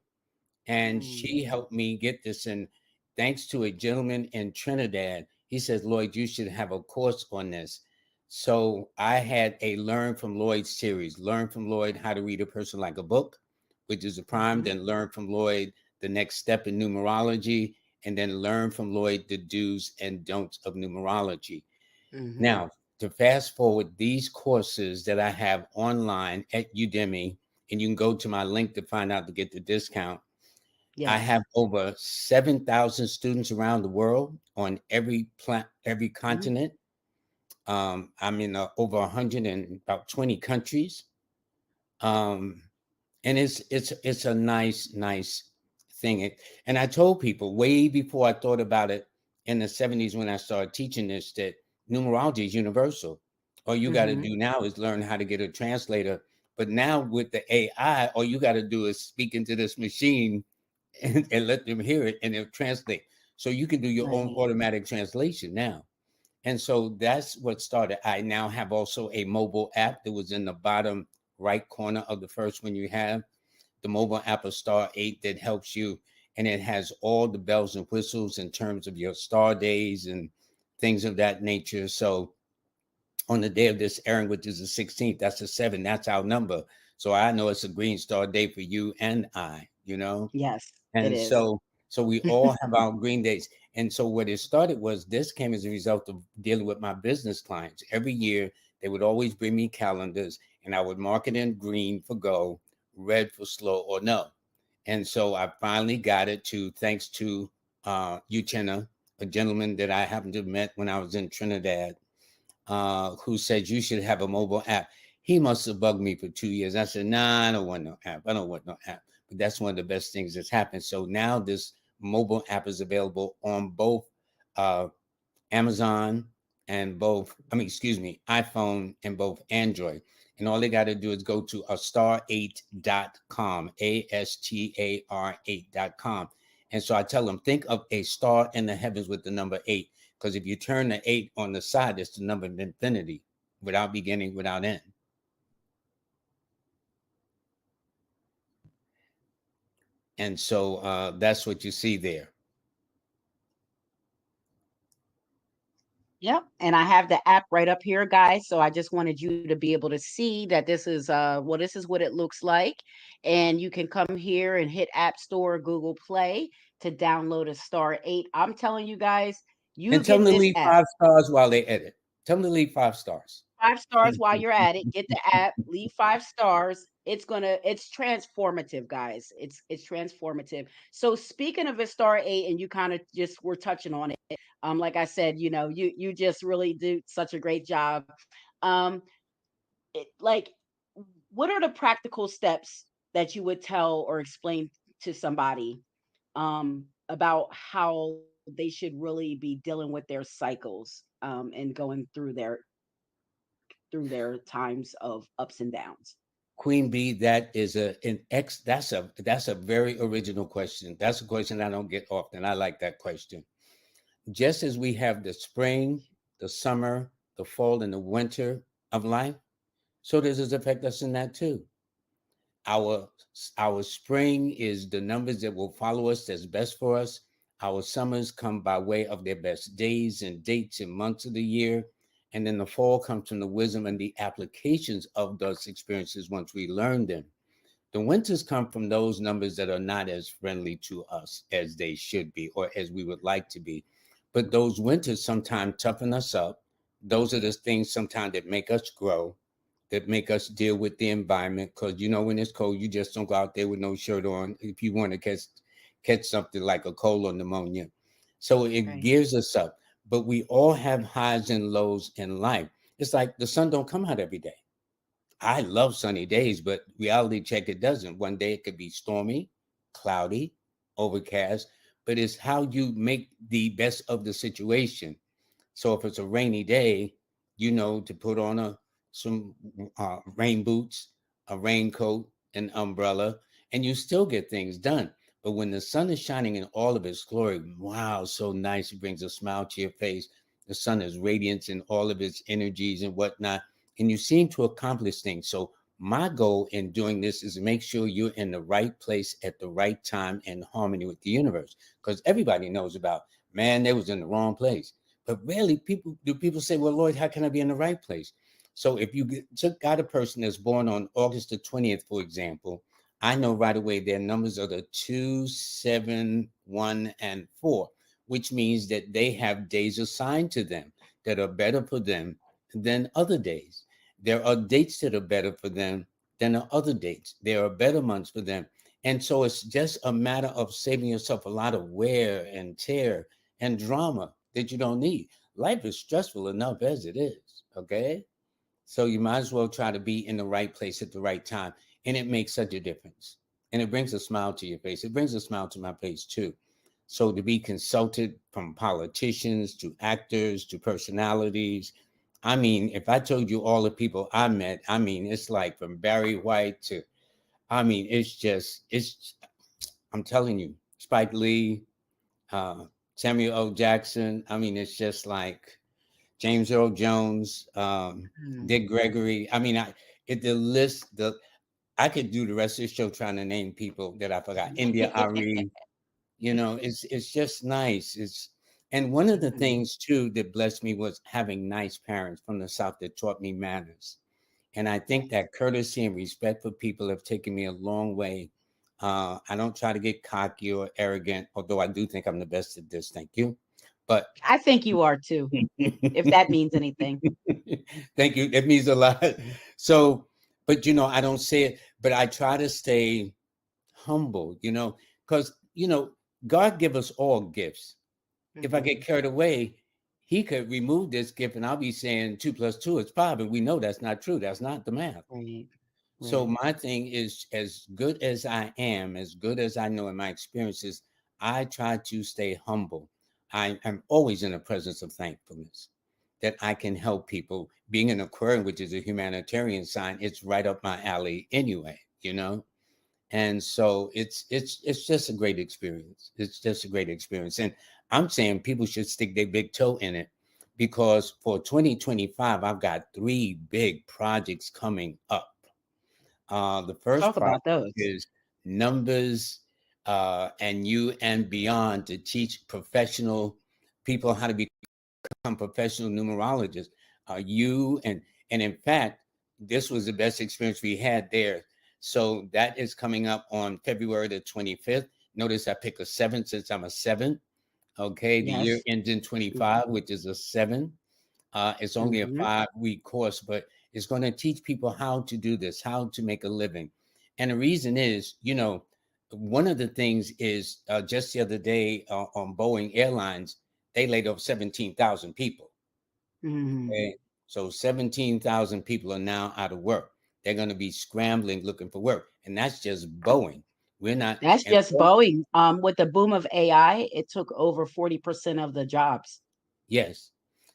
S3: And
S1: Mm.
S3: she helped me get this. And thanks to a gentleman in Trinidad, he says, Lloyd, you should have a course on this. So I had a Learn from Lloyd series, Learn from Lloyd how to read a person like a book, which is a prime,
S1: Mhm.
S3: then Learn from Lloyd the next step in numerology, and then Learn from Lloyd the do's and don'ts of numerology.
S1: Mhm.
S3: Now, to fast forward, these courses that I have online at Udemy, and you can go to my link to find out to get the discount. I
S1: Yes.
S3: have over 7,000 students around the world on every
S1: Mhm.
S3: continent. I'm in over 100 and about 20 countries. Um, and it's a nice thing. And I told people way before I thought about it in the 70s when I started teaching this that numerology is universal. All you got to
S1: Mhm.
S3: do now is learn how to get a translator. But now with the AI, all you got to do is speak into this machine and let them hear it and it'll translate. So you can do your own
S1: Right.
S3: automatic translation now. And so that's what started. I now have also a mobile app that was in the bottom right corner of the first one you have. The mobile app of Star 8 that helps you. And it has all the bells and whistles in terms of your star days and things of that nature. So on the day of this airing, which is the 16th, that's the 7, that's our number. So I know it's a green star day for you and I, you know?
S1: Yes, it
S3: And
S1: is.
S3: so we all have our green days. And so what it started was this came as a result of dealing with my business clients. Every year they would always bring me calendars and I would mark it in green for go, red for slow or no. And so I finally got it to thanks to Uchenna, a gentleman that I happened to have met when I was in Trinidad, who said you should have a mobile app. He must have bugged me for 2 years. I said, nah, I don't want no app. I don't want no app. But that's one of the best things that's happened. So now this mobile app is available on both uh, Amazon and both, I mean, excuse me, iPhone and both Android. And all they got to do is go to astar8.com, ASTAR8.com. And so I tell them, think of a star in the heavens with the number 8. Because if you turn the 8 on the side, it's the number of infinity without beginning, without end. And so that's what you see there.
S1: Yep, and I have the app right up here, guys, so I just wanted you to be able to see that this is, well, this is what it looks like, and you can come here and hit App Store, Google Play to download a Star 8. I'm telling you guys, you
S3: And tell them
S1: get
S3: to
S1: this
S3: leave
S1: app.
S3: 5 stars while they edit. Tell them to leave 5 stars.
S1: 5 stars while you're at it. Get the app, leave 5 stars. It's transformative, guys. It's transformative. So speaking of a star 8, and you kind of just were touching on it. Like I said, you just really do such a great job. Um, like, what are the practical steps that you would tell or explain to somebody about how they should really be dealing with their cycles and going through their times of ups and downs?
S3: Queen Bee, that is that's a very original question. That's a question I don't get often. I like that question. Just as we have the spring, the summer, the fall, and the winter of life, so does it affect us in that too. Our our spring is the numbers that will follow us that's best for us. Our summers come by way of their best days and dates and months of the year. And then the fall comes from the wisdom and the applications of those experiences once we learn them. The winters come from those numbers that are not as friendly to us as they should be or as we would like to be. But those winters sometimes toughen us up. Those are the things sometimes that make us grow, that make us deal with the environment. Because when it's cold, you just don't go out there with no shirt on if you want to catch something like a cold or pneumonia. So it
S1: Right.
S3: gears us up. But we all have highs and lows in life. It's like the sun don't come out every day. I love sunny days, but reality check, it doesn't. One day it could be stormy, cloudy, overcast, but it's how you make the best of the situation. So if it's a rainy day, to put on some rain boots, a raincoat, an umbrella, and you still get things done. But when the sun is shining in all of its glory, wow, so nice. It brings a smile to your face. The sun is radiance in all of its energies and whatnot, and you seem to accomplish things. So my goal in doing this is to make sure you're in the right place at the right time in harmony with the universe. Because everybody knows about, man, they was in the wrong place. But rarely people say, well, Lloyd, how can I be in the right place? So if you got a person that's born on August the 20th, for example, I know right away their numbers are the 2, 7, 1, and 4, which means that they have days assigned to them that are better for them than other days. There are dates that are better for them than other dates. There are better months for them. And so it's just a matter of saving yourself a lot of wear and tear and drama that you don't need. Life is stressful enough as it is, okay? So you might as well try to be in the right place at the right time. And it makes such a difference. And it brings a smile to your face. It brings a smile to my face too. So to be consulted from politicians to actors to personalities, I mean, if I told you all the people I met, I mean, it's like from Barry White to, I mean, I'm telling you, Spike Lee, Samuel L. Jackson. I mean, it's just like James Earl Jones,
S1: Mm.
S3: Dick Gregory. I mean, I could do the rest of the show trying to name people that I forgot. India Ari, it's just nice. And one of the
S1: Mhm.
S3: things too that blessed me was having nice parents from the South that taught me manners. And I think that courtesy and respect for people have taken me a long way. I don't try to get cocky or arrogant, although I do think I'm the best at this. Thank you. But
S1: I think you are too, if that means anything.
S3: thank you. That means a lot. So, but I don't say it, but I try to stay humble, because, God give us all gifts. If I get
S1: Mhm.
S3: carried away, he could remove this gift and I'll be saying 2 + 2 is 5. And we know that's not true. That's not the math.
S1: Right.
S3: So
S1: Right.
S3: my thing is, as good as I am, as good as I know in my experiences, I try to stay humble. I am always in the presence of thankfulness that I can help people. Being an Aquarian, which is a humanitarian sign, it's right up my alley anyway. And so it's just a great experience. It's just a great experience. And I'm saying people should stick their big toe in it because for 2025, I've got 3 big projects coming up. The first
S1: Talk
S3: project
S1: about those.
S3: is numbers and you and beyond to teach professional people how to become professional numerologists. You and in fact, this was the best experience we had there. So that is coming up on February the 25th. Notice I pick a 7 since I'm a 7. Okay, the year
S1: Yes.
S3: ends in 25, which is a 7. It's only a
S1: Mhm.
S3: 5-week course, but it's going to teach people how to do this, how to make a living. And the reason is, one of the things is just the other day on Boeing Airlines, they laid off 17,000 people.
S1: Mhm.
S3: Okay. So 17,000 people are now out of work. They're going to be scrambling looking for work. And that's just Boeing. We're not,
S1: That's
S3: and
S1: just Boeing. With the boom of AI, it took over 40% of the jobs.
S3: yes.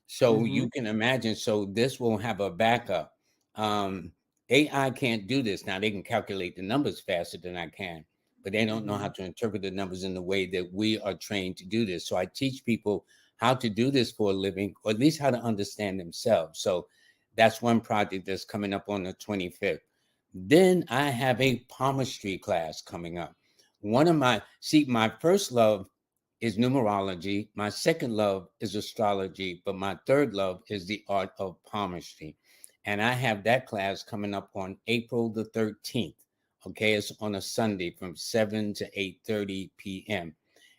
S3: So you
S1: Mhm.
S3: can imagine. So this will have a backup. Um, AI can't do this. Now they can calculate the numbers faster than I can, but they don't know how
S1: Mhm.
S3: to interpret the numbers in the way that we are trained to do this. So I teach people how to do this for a living, or at least how to understand themselves. So that's one project that's coming up on the 25th. Then I have a palmistry class coming up. My first love is numerology. My second love is astrology, but my third love is the art of palmistry. And I have that class coming up on April the 13th Okay, it's on a Sunday from 7 to 8:30 p.m.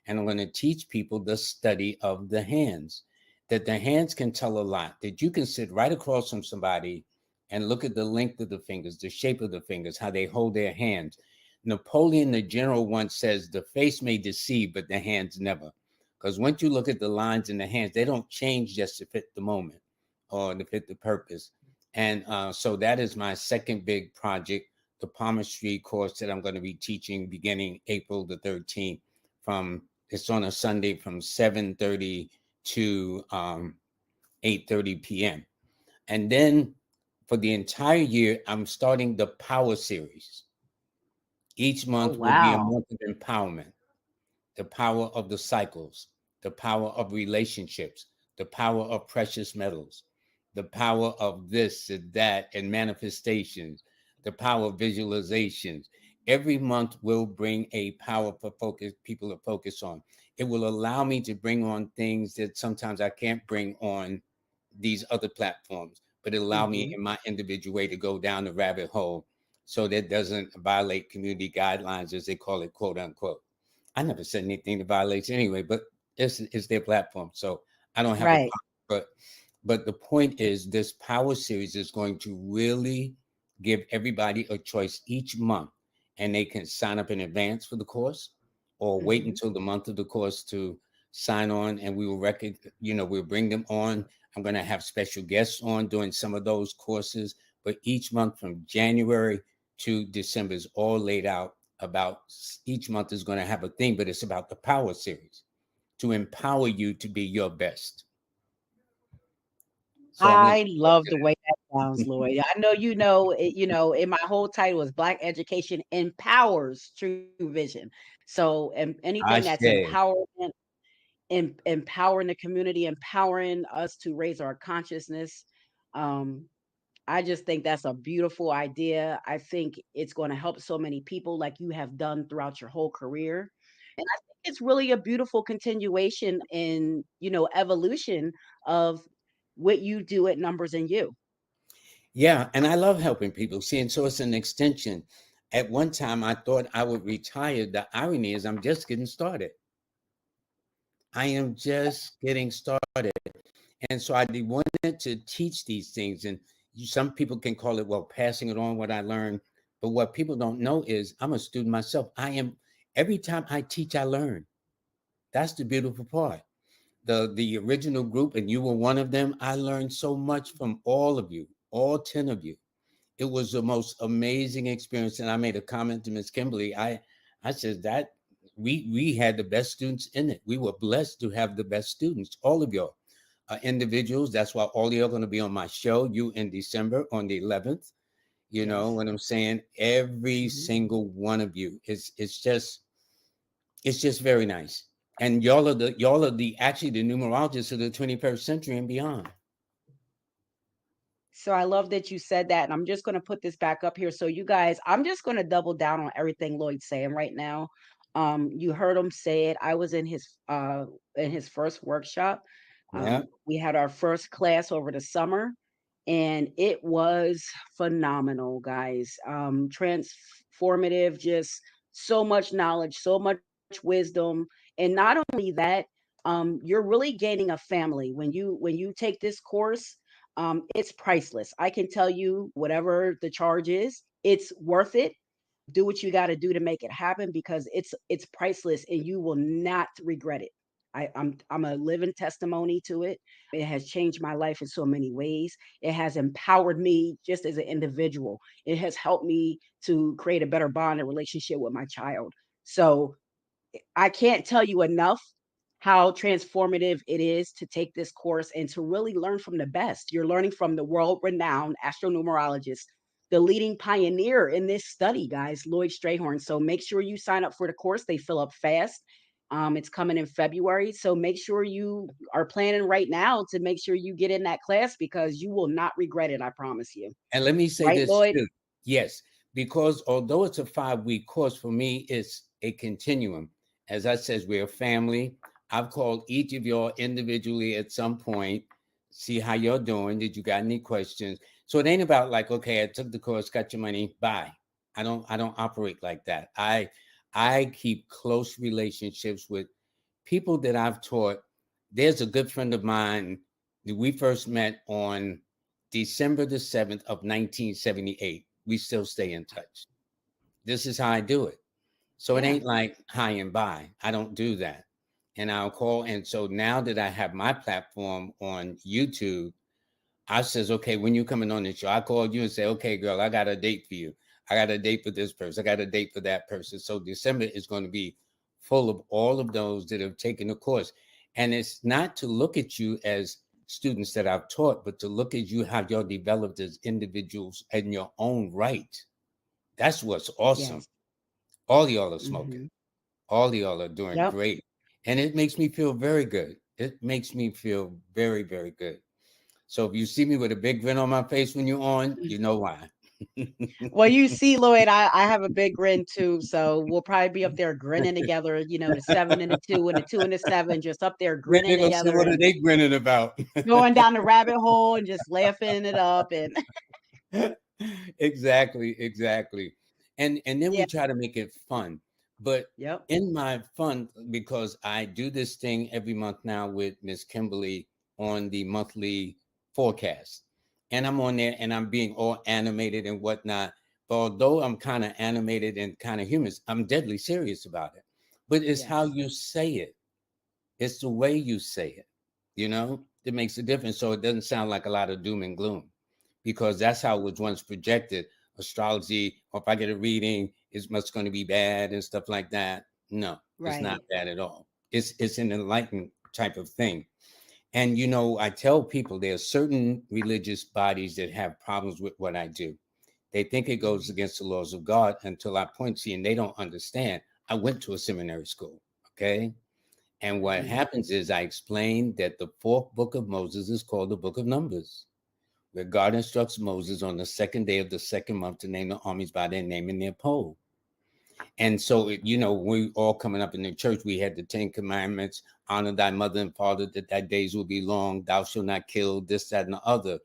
S3: And I'm going to teach people the study of the hands, that the hands can tell a lot, that you can sit right across from somebody and look at the length of the fingers, the shape of the fingers, how they hold their hands. Napoleon the general once says, the face may deceive, but the hands never. Because once you look at the lines in the hands, they don't change just to fit the moment or to fit the purpose. And so that is my second big project, the Palmistry course that I'm going to be teaching beginning April the 13th. It's on a Sunday from 7:30 to 8:30 p.m. And then for the entire year, I'm starting the Power Series. Each
S1: Oh,
S3: month will be a
S1: wow.
S3: month of empowerment, the power of the cycles, the power of relationships, the power of precious metals, the power of this and that and manifestations, the power of visualizations. Every month will bring a power for focus, people to focus on. It will allow me to bring on things that sometimes I can't bring on these other platforms, but it allow me
S1: Mhm.
S3: in my individual way to go down the rabbit hole so that doesn't violate community guidelines, as they call it, quote unquote. I never said anything that violates anyway, but it's their platform, so I don't have a
S1: Right.
S3: problem. But the point is, this Power Series is going to really give everybody a choice each month, and they can sign up in advance for the course, or wait
S1: Mhm.
S3: until the month of the course to sign on, and we will we'll bring them on. I'm going to have special guests on doing some of those courses, but each month from January to December is all laid out about, each month is going to have a theme, but it's about the Power Series to empower you to be your best. So I want
S1: I
S3: you
S1: love the way that sounds,
S3: to
S1: Lloyd. I know in my whole title is Black Education Empowers True Vision. So, and
S3: I
S1: anything that's
S3: say,
S1: empowerment, empowering the community, empowering us to raise our consciousness. Um, I just think that's a beautiful idea. I think it's going to help so many people like you have done throughout your whole career. And I think it's really a beautiful continuation in, evolution of what you do at Numbers and You.
S3: yeah, and I love helping people. See, and so it's an extension. At one time, I thought I would retire. The irony is, I'm just getting started. I am just getting started. And so I wanted to teach these things. And some people can call it, well, passing it on what I learned. But what people don't know is I'm a student myself. Every time I teach, I learn. That's the beautiful part. The original group, and you were one of them. I learned so much from all of you, all 10 of you. It was the most amazing experience. And I made a comment to Miss Kimberly. I said that we had the best students in it. We were blessed to have the best students, all of y'all. Individuals. That's why all of you are going to be on my show, you in December on the 11th. You know
S1: Yes.
S3: what I'm saying? Every
S1: Mhm.
S3: single one of you. It's just very nice. And y'all are the actually the numerologists of the 21st century and beyond.
S1: So I love that you said that, and I'm just gonna put this back up here. So you guys, I'm just gonna double down on everything Lloyd's saying right now. You heard him say it. I was in his first workshop.
S3: Yeah.
S1: We had our first class over the summer, and it was phenomenal, guys. Transformative, just so much knowledge, so much wisdom, and not only that, you're really gaining a family when you take this course. It's priceless. I can tell you whatever the charge is, it's worth it. Do what you got to do to make it happen because it's priceless and you will not regret it. I'm a living testimony to it. It has changed my life in so many ways. It has empowered me just as an individual. It has helped me to create a better bond and relationship with my child. So I can't tell you enough how transformative it is to take this course and to really learn from the best. You're learning from the world-renowned astronumerologist, the leading pioneer in this study, guys, Lloyd Strayhorn. So make sure you sign up for the course. They fill up fast. It's coming in February. So make sure you are planning right now to make sure you get in that class because you will not regret it. I promise you.
S3: And let me say
S1: Right,
S3: this
S1: Lloyd?
S3: too. Yes, because although it's a 5-week course, for me, it's a continuum. As I says, we're a family. I've called each of y'all individually at some point, see how you're doing. Did you got any questions? So it ain't about like, okay, I took the course, got your money, bye. I don't operate like that. I keep close relationships with people that I've taught. There's a good friend of mine that we first met on December the 7th of 1978. We still stay in touch. This is how I do it. So it
S1: Yeah.
S3: ain't like high and by. I don't do that. And I'll call. And so now that I have my platform on YouTube, I says, okay, when you coming on the show, I call you and say, okay, girl, I got a date for you. I got a date for this person. I got a date for that person. So December is going to be full of all of those that have taken the course. And it's not to look at you as students that I've taught, but to look at you how you're developed as individuals in your own right. That's what's awesome.
S1: Yes.
S3: All y'all are smoking.
S1: Hmm.
S3: All y'all are doing
S1: Yep.
S3: great. And it makes me feel very good. It makes me feel very, very good. So if you see me with a big grin on my face when you're on, you know why.
S1: Well, you see, Lloyd, I have a big grin too, so we'll probably be up there grinning together, the 7 and the 2 and the 2 and the 7, just up there
S3: Then
S1: grinning
S3: they're gonna say,
S1: together
S3: "What are
S1: and
S3: they grinning about?"
S1: going down the rabbit hole and just laughing it up and
S3: Exactly, exactly. And then we
S1: yeah,
S3: try to make it fun. But
S1: yep.
S3: in my fun, because I do this thing every month now with Miss Kimberly on the monthly forecast. And I'm on there and I'm being all animated and whatnot. But although I'm kind of animated and kind of humorous, I'm deadly serious about it. But it's how
S1: Yes.
S3: you say it. It's the way you say it, that makes a difference. So it doesn't sound like a lot of doom and gloom, because that's how it was once projected. Astrology, or if I get a reading, is much going to be bad and stuff like that. No, it's not
S1: Right.
S3: bad at all. It's an enlightened type of thing. And I tell people there are certain religious bodies that have problems with what I do. They think it goes
S1: Mhm.
S3: against the laws of God until I point to you, and they don't understand. I went to a seminary school, okay? And what
S1: Mhm.
S3: happens is I explain that the fourth book of Moses is called the book of Numbers, where God instructs Moses on the second day of the second month to name the armies by their name and their pole. And so, we all coming up in the church, we had the 10 Commandments: honor thy mother and father, that thy days will be long, thou shalt not kill, this, that, and the other.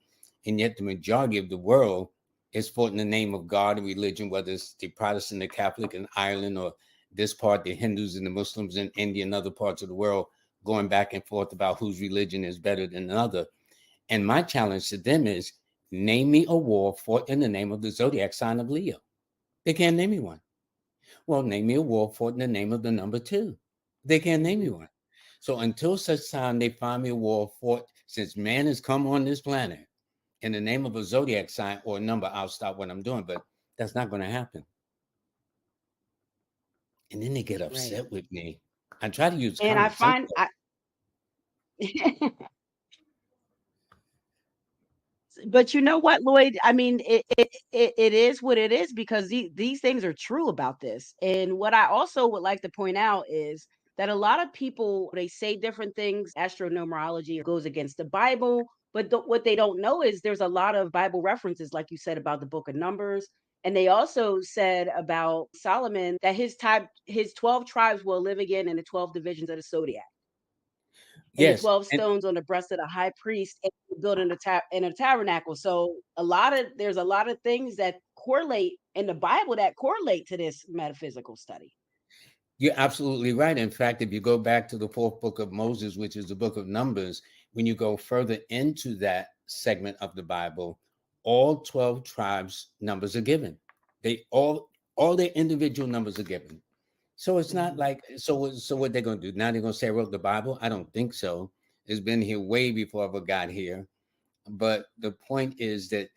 S3: And yet the majority of the world is fought in the name of God and religion, whether it's the Protestant, the Catholic in Ireland, or this part, the Hindus and the Muslims in India and other parts of the world, going back and forth about whose religion is better than another. And my challenge to them is, name me a war fought in the name of the zodiac sign of Leo. They can't name me one. Well, name me a war fought in the name of the number two. They can't name me
S1: Mhm.
S3: one. So until such time they find me a war fought since man has come on this planet in the name of a zodiac sign or a number, I'll stop what I'm doing. But that's not going to happen. And then they get
S1: Right.
S3: upset with me. I try to use
S1: And I
S3: common sense.
S1: find I but you know what, Lloyd? I mean, it is what it is because these things are true about this. And what I also would like to point out is that a lot of people they say different things. Astro-numerology goes against the Bible, but what they don't know is there's a lot of Bible references, like you said about the Book of Numbers, and they also said about Solomon that his 12 tribes will live again in the 12 divisions of the zodiac and the
S3: Yes.
S1: 12
S3: And
S1: stones on the breast of the high priest and building in a tabernacle. So there's a lot of things that correlate in the Bible that correlate to this metaphysical study.
S3: you're absolutely right. In fact, if you go back to the fourth book of Moses, which is the book of Numbers, when you go further into that segment of the Bible, all 12 tribes numbers are given. They all their individual numbers are given. So it's not
S1: Mhm.
S3: like so what they're going to do now? They're going to say I wrote the Bible? I don't think so. It's been here way before I ever got here. But the point is that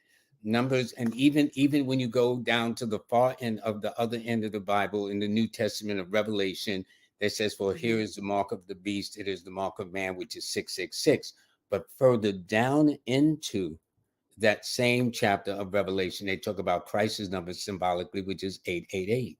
S3: numbers, and even when you go down to the far end of the other end of the Bible in the New Testament of Revelation, that says, "For here
S1: Mhm.
S3: is the mark of the beast, it is the mark of man, which is 666." But further down into that same chapter of Revelation, they talk about Christ's number symbolically, which is 888.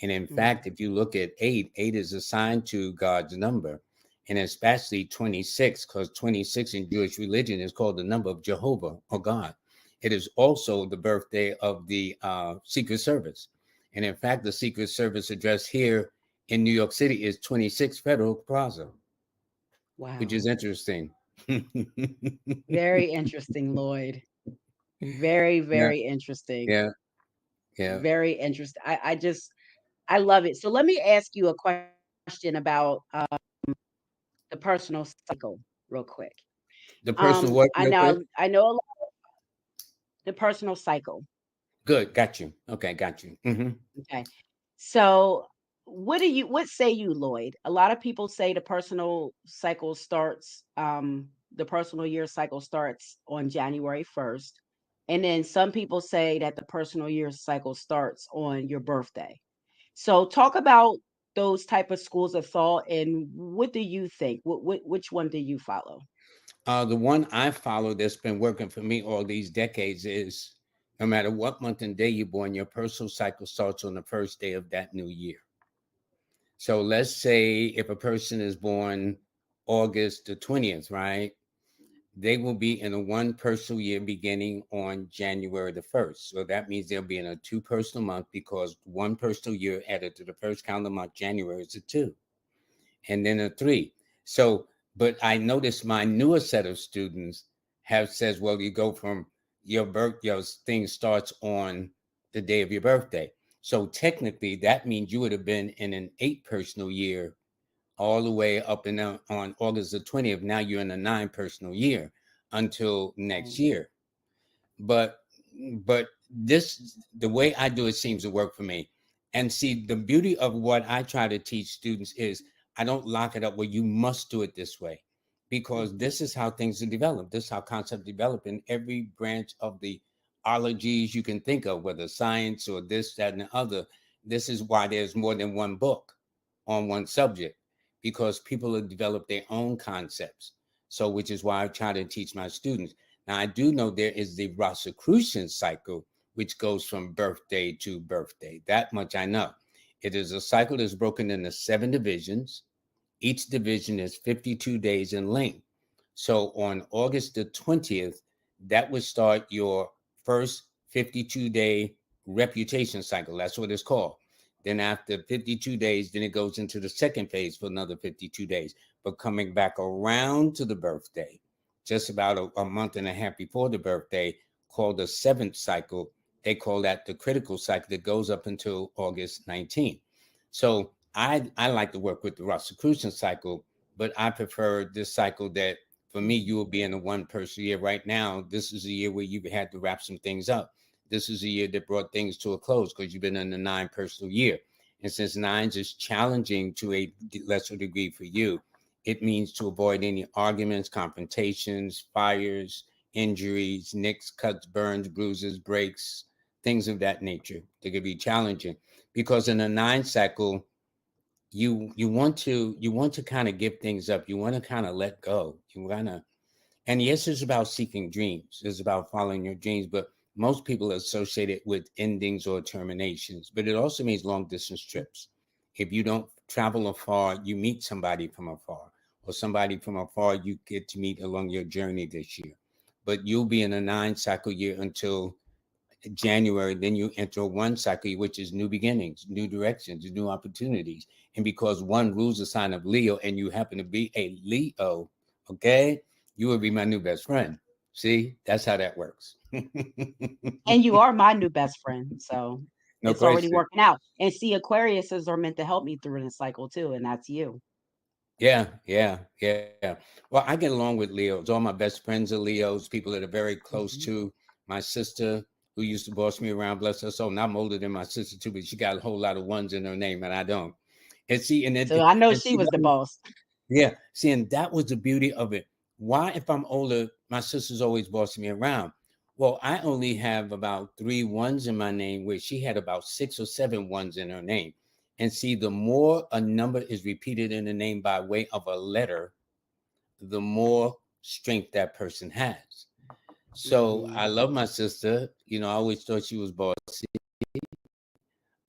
S3: And in
S1: Mhm.
S3: fact, if you look at eight is assigned to God's number, and especially 26, because 26 in Jewish religion is called the number of Jehovah or God. It is also the birthday of the Secret Service. And in fact, the Secret Service address here in New York City is 26 Federal Plaza, which is
S1: Wow.
S3: interesting.
S1: Very interesting, Lloyd. Very,
S3: Yeah,
S1: very interesting.
S3: yeah, Yeah.
S1: Very interesting. I love it. So let me ask you a question about the personal cycle real quick.
S3: The personal what, real quick?
S1: I know a lot, the personal cycle.
S3: Good. Got you. Okay. Got you.
S1: Okay. So what say you, Lloyd? A lot of people say the personal year cycle starts on January 1st. And then some people say that the personal year cycle starts on your birthday. So talk about those type of schools of thought and what do you think? Which one do you follow?
S3: The one I follow that's been working for me all these decades is no matter what month and day you're born, your personal cycle starts on the first day of that new year. So let's say if a person is born August the 20th, right? They will be in a one personal year beginning on January the 1st. So that means they'll be in a two personal month because one personal year added to the first calendar month, January, is a two, and then a three. So, but I noticed my newer set of students have says, well, you go from your thing starts on the day of your birthday. So technically, that means you would have been in an eight personal year all the way up and down on August the 20th. Now you're in a nine personal year until next
S1: Mm,
S3: year. But this the way I do it seems to work for me. And see, the beauty of what I try to teach students is I don't lock it up where you must do it this way, because
S1: mhm.
S3: this is how things are developed. This is how concepts develop in every branch of the ologies you can think of, whether science or this, that, and the other. This is why there's more than one book on one subject, because people have developed their own concepts. So, which is why I try to teach my students. Now, I do know there is the Rosicrucian cycle, which goes from birthday to birthday. That much I know. It is a cycle that's broken into seven divisions. Each division is 52 days in length. So on August the 20th, that would start your first 52-day reputation cycle. That's what it's called. Then after 52 days, then it goes into the second phase for another 52 days. But coming back around to the birthday, just about a month and a half before the birthday, called the seventh cycle. They call that the critical cycle that goes up until August 19th. So I like to work with the Rosicrucian cycle, but I prefer this cycle that for me, you will be in a one person year right now. This is a year where you've had to wrap some things up. This is a year that brought things to a close because you've been in a nine personal year. And since nines is challenging to a lesser degree for you, it means to avoid any arguments, confrontations, fires, injuries, nicks, cuts, burns, bruises, breaks, things of that nature. They could be challenging because in a nine cycle, you want to kind of give things up. You want to kind of let go. You want to, and yes, it's about seeking dreams. It's about following your dreams, but most people associate it with endings or terminations. But it also means long distance trips. If you don't travel afar, you meet somebody from afar, or somebody from afar you get to meet along your journey this year. But you'll be in a nine cycle year until January, then you enter one cycle, which is new beginnings, new directions, new opportunities. And because one rules the sign of Leo and you happen to be a Leo, okay, you will be my new best friend. See, that's how that works.
S1: And you are my new best friend. So
S3: No
S1: it's already
S3: question.
S1: working out. And see, Aquariuses are meant to help me through this cycle too, and that's you.
S3: Yeah, yeah, yeah. Well, I get along with Leos. All my best friends are Leos, people that are very close
S1: Mhm.
S3: to my sister who used to boss me around, bless her soul. And I'm older than my sister too, but she got a whole lot of ones in her name, and I don't. And see,
S1: So I know
S3: and
S1: she
S3: see
S1: was the
S3: that,
S1: boss.
S3: yeah, see, and that was the beauty of it. Why, if I'm older, my sister's always bossing me around? Well, I only have about three ones in my name, where she had about six or seven ones in her name. And see, the more a number is repeated in the name by way of a letter, the more strength that person has. So I
S1: Mhm.
S3: love my sister. I always thought she was bossy.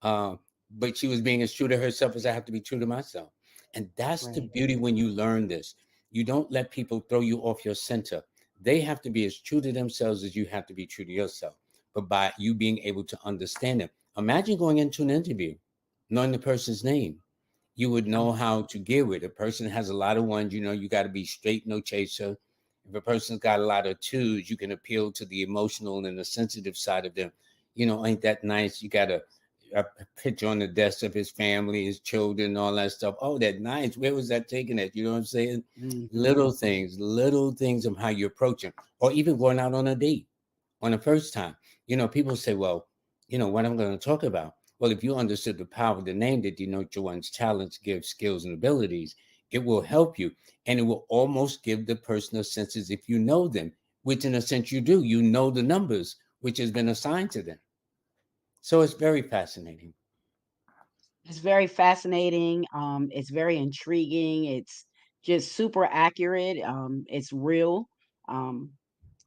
S3: Uh, but she was being as true to herself as I have to be true to myself. And that's the
S1: Right.
S3: beauty when you learn this. You don't let people throw you off your center. They have to be as true to themselves as you have to be true to yourself. But by you being able to understand them, imagine going into an interview, knowing the person's name. You would know
S1: Mhm.
S3: how to gear with. A person has a lot of ones, you got to be straight, no chaser. If a person's got a lot of twos, you can appeal to the emotional and the sensitive side of them. ain't that nice? You got a picture on the desk of his family, his children, all that stuff. Oh, that nice. Where was that taken at? You know what I'm saying? Little things of how you approach them, or even going out on a date on the first time. People say, well, what I'm going to talk about. Well, if you understood the power of the name that denotes your one's talents, gifts, skills, and abilities, it will help you. And it will almost give the person a sense as if you know them, which in a sense you do. You know the numbers which has been assigned to them. So it's very fascinating.
S1: It's very fascinating. It's very intriguing. It's just super accurate. It's real. Um,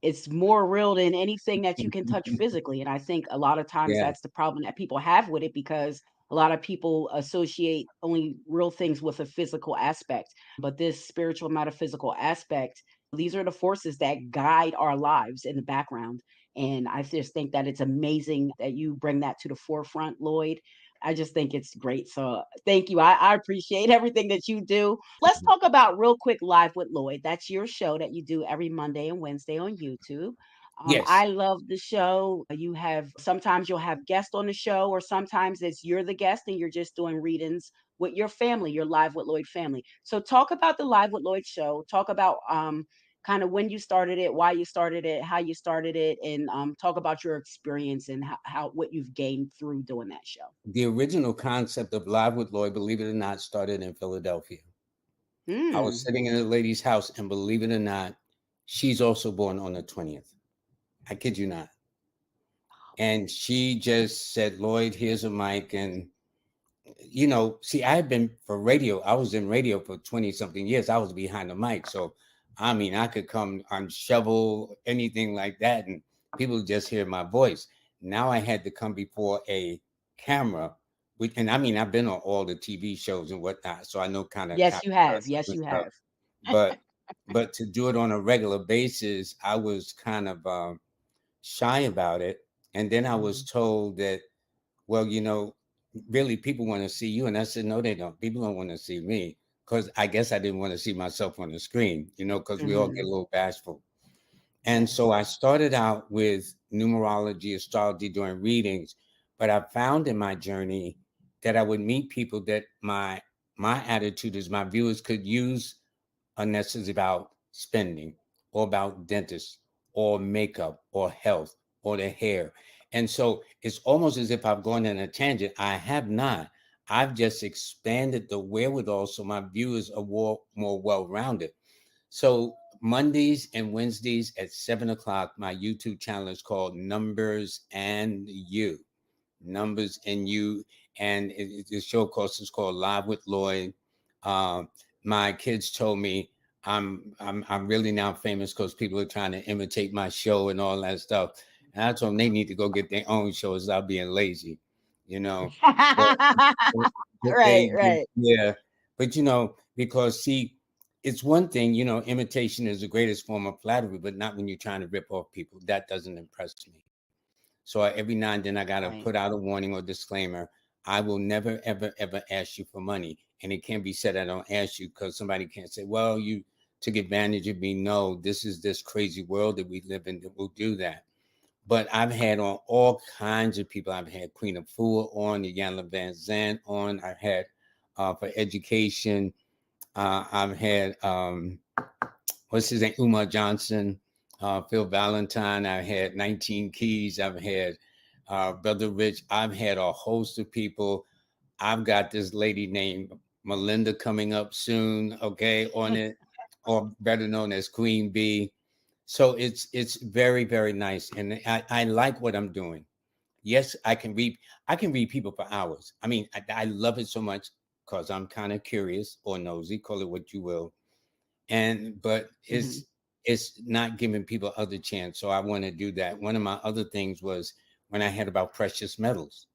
S1: it's more real than anything that you can touch physically. And I think a lot of times
S3: Yeah.
S1: that's the problem that people have with it because a lot of people associate only real things with a physical aspect. But this spiritual metaphysical aspect, these are the forces that guide our lives in the background. And I just think that it's amazing that you bring that to the forefront, Lloyd. I just think it's great. So thank you. I appreciate everything that you do. Let's talk about real quick Live with Lloyd. That's your show that you do every Monday and Wednesday on YouTube.
S3: Yes.
S1: I love the show. You have sometimes you'll have guests on the show, or sometimes it's you're the guest and you're just doing readings with your family, your Live with Lloyd family. So talk about the Live with Lloyd show. Talk about kind of when you started it, why you started it, how you started it, and talk about your experience and how what you've gained through doing that show.
S3: The original concept of Live with Lloyd, believe it or not, started in Philadelphia. I was
S1: Mm.
S3: sitting in a lady's house, and believe it or not, she's also born on the 20th. I kid you not. And she just said, Lloyd, here's a mic. And, see, I had been for radio. I was in radio for 20 something years. I was behind the mic. So, I mean, I could come on shovel, anything like that. And people just hear my voice. Now I had to come before a camera. And I mean, I've been on all the TV shows and whatnot. So I know kind
S1: Yes,
S3: of
S1: you have.
S3: curses
S1: Yes,
S3: and
S1: you
S3: stuff.
S1: have.
S3: But to do it on a regular basis, I was kind of shy about it. And then I was
S1: Mhm.
S3: told that, well, really people want to see you. And I said, no, they don't. People don't want to see me because I guess I didn't want to see myself on the screen, because we all get a
S1: Mhm.
S3: little bashful. And so
S1: Yes.
S3: I started out with numerology, astrology, doing readings. But I found in my journey that I would meet people that my attitude is my viewers could use a message about spending or about dentists or makeup or health or the hair. And so it's almost as if I've gone in a tangent. I have not. I've just expanded the wherewithal so my viewers are more well-rounded. So Mondays and Wednesdays at 7 o'clock, my YouTube channel is called Numbers and You. Numbers and You. And the show, of course, is called Live with Lloyd. Um, my kids told me I'm really now famous because people are trying to imitate my show and all that stuff. And I told them they need to go get their own shows. Stop being lazy, you know. But
S1: Right, right.
S3: yeah. But because see, it's one thing, imitation is the greatest form of flattery, but not when you're trying to rip off people. That doesn't impress me. So every now and then I got to
S1: Right.
S3: put out a warning or disclaimer. I will never, ever, ever ask you for money. And it can't be said I don't ask you because somebody can't say, well, you took advantage of me. No, this is this crazy world that we live in that will do that. But I've had on all kinds of people. I've had Queen of Fool on, Yana Van Zandt on. I've had for education. I've had what's his name, Umar Johnson, Phil Valentine. I've had 19 Keys. I've had Brother Rich. I've had a host of people. I've got this lady named Melinda coming up soon, okay, on it, or better known as Queen Bee. So it's very, very nice. And I like what I'm doing. Yes, I can read people for hours. I mean, I love it so much because I'm kind of curious or nosy, call it what you will. But
S1: Mhm.
S3: it's not giving people other chance. So I want to do that. One of my other things was when I had about precious metals,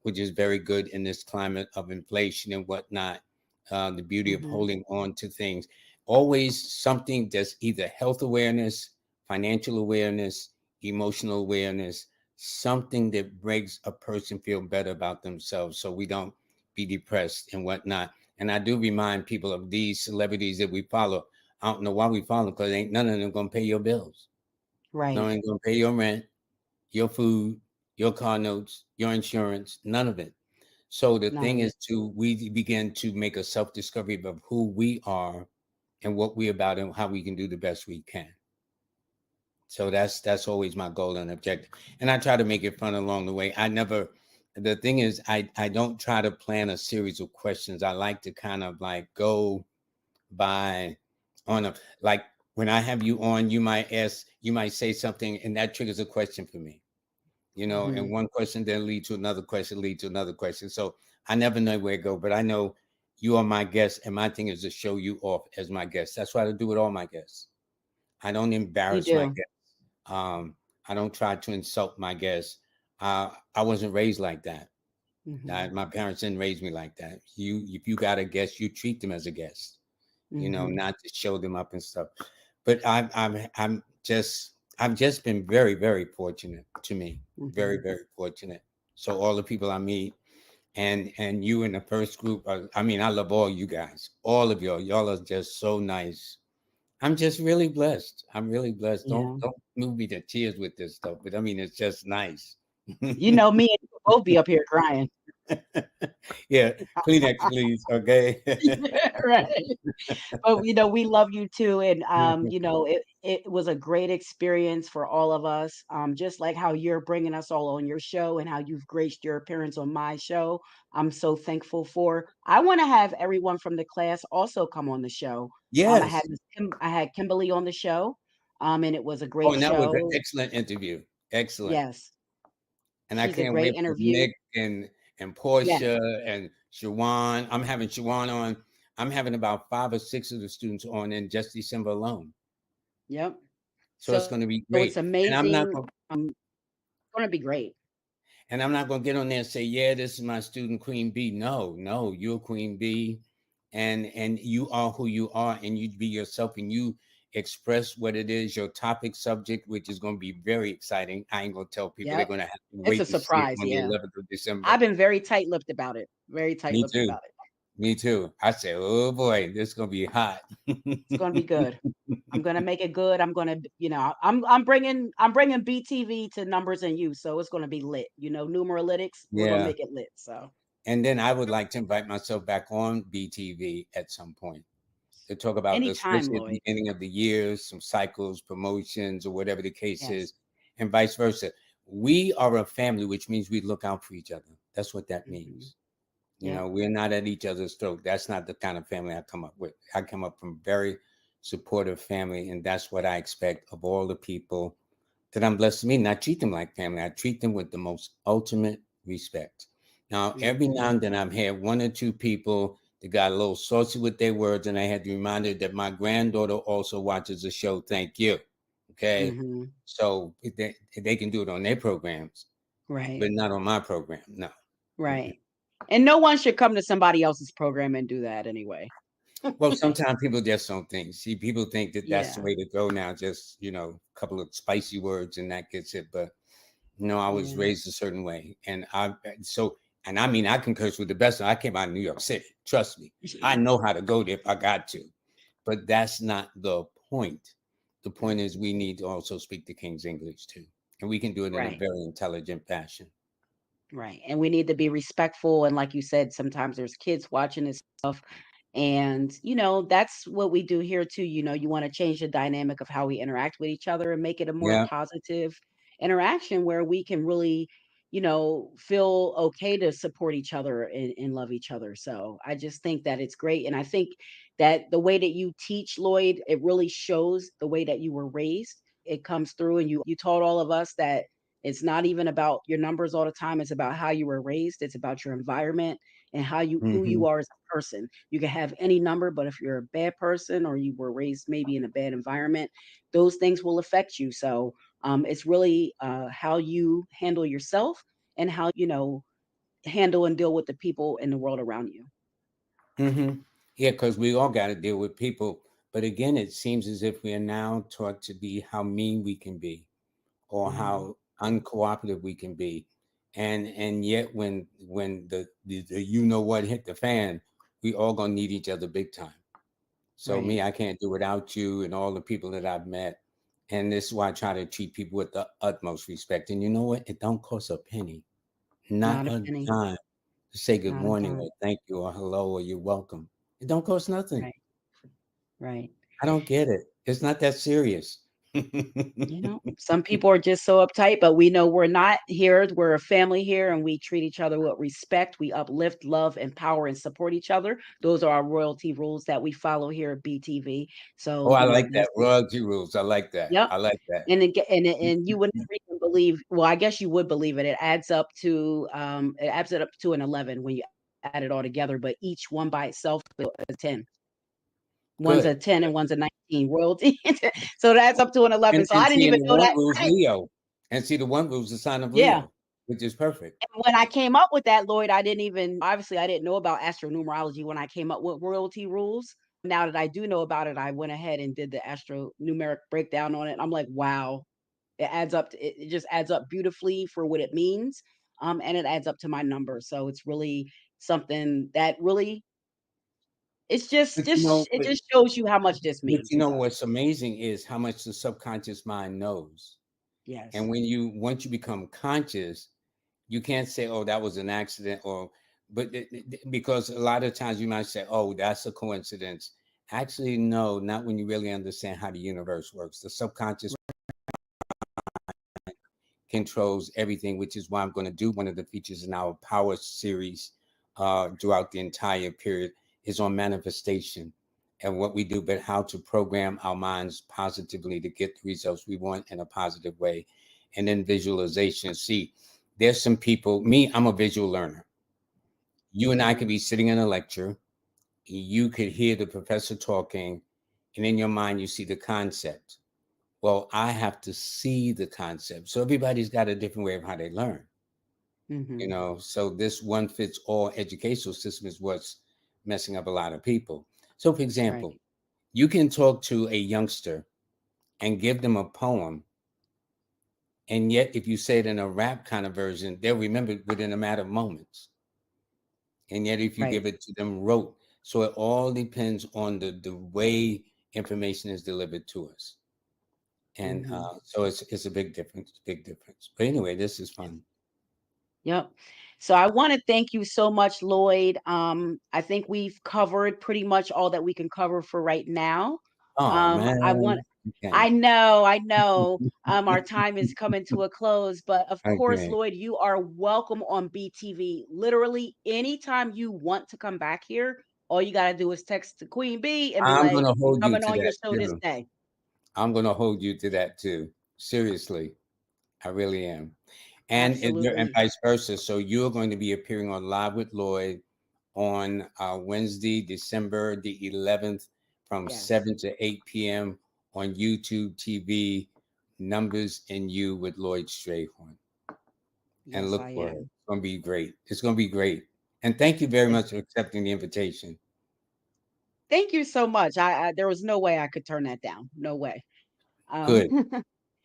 S3: which is very good in this climate of inflation and whatnot. The beauty of
S1: Mhm.
S3: holding on to things. Always something that's either health awareness, financial awareness, emotional awareness, something that makes a person feel better about themselves so we don't be depressed and whatnot. And I do remind people of these celebrities that we follow. I don't know why we follow because ain't none of them gonna pay your bills. No,
S1: Right.
S3: ain't gonna pay your rent, your food. your car notes, your insurance, none of it. So the
S1: None
S3: thing
S1: of it.
S3: is we begin to make a self-discovery of who we are and what we're about and how we can do the best we can. So that's always my goal and objective. And I try to make it fun along the way. The thing is, I don't try to plan a series of questions. I like to kind of like go by on a, like when I have you on, you might say something and that triggers a question for me, and
S1: Mhm.
S3: one question then lead to another question, lead to another question. So I never know where to go, but I know you are my guest and my thing is to show you off as my guest. That's what I do with all my guests. I don't
S1: You
S3: embarrass my
S1: do.
S3: guests. I don't try to insult my guests. I wasn't raised like that.
S1: Mhm.
S3: My parents didn't raise me like that. If you got a guest, you treat them as a guest.
S1: Mhm.
S3: Not to show them up and stuff. But I've just been very, very fortunate to me. Very,
S1: Mhm.
S3: very fortunate. So all the people I meet and you in the first group, I love all you guys. All of y'all. Y'all are just so nice. I'm just really blessed. I'm really blessed.
S1: Yeah.
S3: Don't move me to tears with this stuff, but I mean it's just nice.
S1: You know, me and you will both be up here crying.
S3: Yeah, Kleenex, please. Okay.
S1: Right. But we love you too, and it was a great experience for all of us. Just like how you're bringing us all on your show, and how you've graced your appearance on my show. I'm so thankful for. I want to have everyone from the class also come on the show.
S3: Yes.
S1: I had Kimberly on the show, and it was a
S3: Oh,
S1: great
S3: and that was an
S1: show.
S3: excellent interview. Excellent.
S1: Yes,
S3: And I
S1: she's a
S3: can't
S1: great
S3: wait for
S1: interview.
S3: Nick and
S1: Yes,
S3: Portia and Shawan. I'm having Shawan on. I'm having about 5 or 6 of the students on in just December alone.
S1: yep.
S3: So it's
S1: So
S3: going to be
S1: it's
S3: great. And I'm not
S1: amazing.
S3: going
S1: It's going to be great.
S3: and I'm not going to get on there and say, "Yeah, this is my student Queen B." No, no, you're Queen B, and you are who you are, and you be yourself, and you express what it is, your topic subject, which is going to be very exciting. I ain't going to tell people; they're
S1: Yep.
S3: going to have to
S1: It's a
S3: wait to see it
S1: surprise.
S3: on the
S1: Yeah.
S3: 11th of December.
S1: I've been very tight-lipped about it. Very
S3: Me
S1: tight-lipped
S3: too.
S1: about it.
S3: Me too. I said, "Oh boy, this is going to be hot."
S1: It's gonna be good. I'm gonna make it good. I'm bringing BTV to numbers and you, so it's gonna be lit. Numeralytics, we're gonna
S3: Yeah.
S1: make it lit. So
S3: And then I would like to invite myself back on BTV at some point to talk about,
S1: anytime,
S3: especially at
S1: Lloyd.
S3: the beginning of the year, some cycles, promotions, or whatever the case is,
S1: Yes.
S3: and vice versa. We are a family, which means we look out for each other. That's what that
S1: Hmm.
S3: means.
S1: Yep.
S3: We're not at each other's throat. That's not the kind of family I come up with. I come up from very supportive family, and that's what I expect of all the people that I'm blessed to meet. And I treat them like family. I treat them with the most ultimate respect. Now, every now
S1: Hmm.
S3: and then I've had 1 or 2 people that got a little saucy with their words, and I had to remind her that my granddaughter also watches the show. Thank you. Okay.
S1: Hmm.
S3: So they can do it on their programs,
S1: Right.
S3: but not on my program. No. Mm-mm.
S1: Right. And no one should come to somebody else's program and do that anyway.
S3: Well, sometimes people just don't think. See, people think that that's the
S1: Yeah.
S3: way to go now. Just a couple of spicy words and that gets it. But no, I was
S1: Yeah.
S3: raised a certain way, and I mean, I can curse with the best. I came out of New York City. Trust me, I know how to go there if I got to. But that's not the point. The point is we need to also speak the King's English too, and we can do it in a
S1: Right.
S3: very intelligent fashion.
S1: Right. And we need to be respectful. And like you said, sometimes there's kids watching this stuff. And, that's what we do here too. You want to change the dynamic of how we interact with each other and make it a more
S3: Yeah.
S1: positive interaction where we can really, feel okay to support each other and love each other. So I just think that it's great. And I think that the way that you teach, Lloyd, it really shows the way that you were raised. It comes through, and you taught all of us that it's not even about your numbers all the time. It's about how you were raised. It's about your environment and who
S3: Hmm.
S1: you are as a person. You can have any number, but if you're a bad person or you were raised maybe in a bad environment, those things will affect you. So it's really how you handle yourself and how handle and deal with the people in the world around you.
S3: Hmm. Yeah, because we all got to deal with people. But again, it seems as if we are now taught to be how mean we can be or
S1: Mhm.
S3: how uncooperative we can be. And yet when the you know what hit the fan, we all gonna need each other big time. So
S1: Right.
S3: me, I can't do without you and all the people that I've met. And this is why I try to treat people with the utmost respect. And you know what? It don't cost a penny, not
S1: Not a
S3: a
S1: penny.
S3: dime, to say good
S1: Not a
S3: morning
S1: dime.
S3: or thank you or hello or you're welcome. It don't cost nothing.
S1: Right. Right.
S3: I don't get it. It's not that serious.
S1: You know, some people are just so uptight, but we know we're not here. We're a family here and we treat each other with respect. We uplift, love, empower, and support each other. Those are our royalty rules that we follow here at BTV.
S3: Oh,
S1: So,
S3: I
S1: you know,
S3: like that.
S1: this is,
S3: Royalty rules. I like that.
S1: yep.
S3: I like that.
S1: And you would never even believe, well, I guess you would believe it. It adds up to an 11 when you add it all together, but each one by itself is a 10. One's a
S3: Good.
S1: 10 and one's a 19 royalty. So that's up to an 11. So I
S3: And
S1: didn't
S3: see,
S1: even
S3: and the
S1: know
S3: one
S1: that.
S3: rule's Leo. And see, the one rule's the sign of
S1: Yeah.
S3: Leo, which is perfect.
S1: And when I came up with that, Lloyd, obviously I didn't know about Astro Numerology when I came up with royalty rules. Now that I do know about it, I went ahead and did the Astro numeric breakdown on it. I'm like, wow, it just adds up beautifully for what it means. And it adds up to my number. So it's really something that really it's
S3: But you know,
S1: it just shows you how much this
S3: but
S1: means.
S3: you
S1: It
S3: know
S1: does.
S3: what's amazing is how much the subconscious mind knows. And
S1: Yes.
S3: when once you become conscious, you can't say, "Oh, that was an accident," because a lot of times you might say, "Oh, that's a coincidence." Actually, no, not when you really understand how the universe works. The subconscious controls everything, which is why I'm going to do one of the features in our power series throughout the entire period is on manifestation and what we do, but how to program our minds positively to get the results we want in a positive way. And then visualization. See, there's some people, I'm a visual learner. You and I could be sitting in a lecture. You could hear the professor talking, and in your mind, you see the concept. Well, I have to see the concept. So everybody's got a different way of how they learn,
S1: Hmm.
S3: So this one fits all educational system is what's messing up a lot of people. So, for
S1: Right.
S3: example, you can talk to a youngster and give them a poem. And yet, if you say it in a rap kind of version, they'll remember it within a matter of moments. And yet, if you
S1: Right.
S3: give it to them rote, so it all depends on the way information is delivered to us. And
S1: Hmm.
S3: so it's a big difference. But anyway, this is fun.
S1: Yep. So I want to thank you so much, Lloyd. I think we've covered pretty much all that we can cover for right now.
S3: Oh
S1: I want
S3: man. Okay.
S1: I know. Our time is coming to a close, but of course,
S3: Okay.
S1: Lloyd, you are welcome on BTV. Literally, anytime you want to come back here, all you gotta do is text the Queen Bee and be
S3: I'm
S1: like,
S3: gonna
S1: "I'm
S3: hold you
S1: coming
S3: to
S1: on your
S3: that
S1: show this
S3: too.
S1: day."
S3: I'm gonna hold you to that too. Seriously, I really am. And
S1: Absolutely.
S3: vice versa. So you're going to be appearing on Live with Lloyd on Wednesday, December the 11th, from
S1: Yes.
S3: 7 to 8 p.m. on YouTube TV. Numbers and You with Lloyd Strayhorn. And
S1: Yes,
S3: look
S1: I
S3: for it.
S1: am.
S3: It's gonna be great. It's gonna be great. And thank you very
S1: It's
S3: much for accepting the invitation.
S1: Thank you so much. I there was no way I could turn that down. No way. Um,
S3: Good,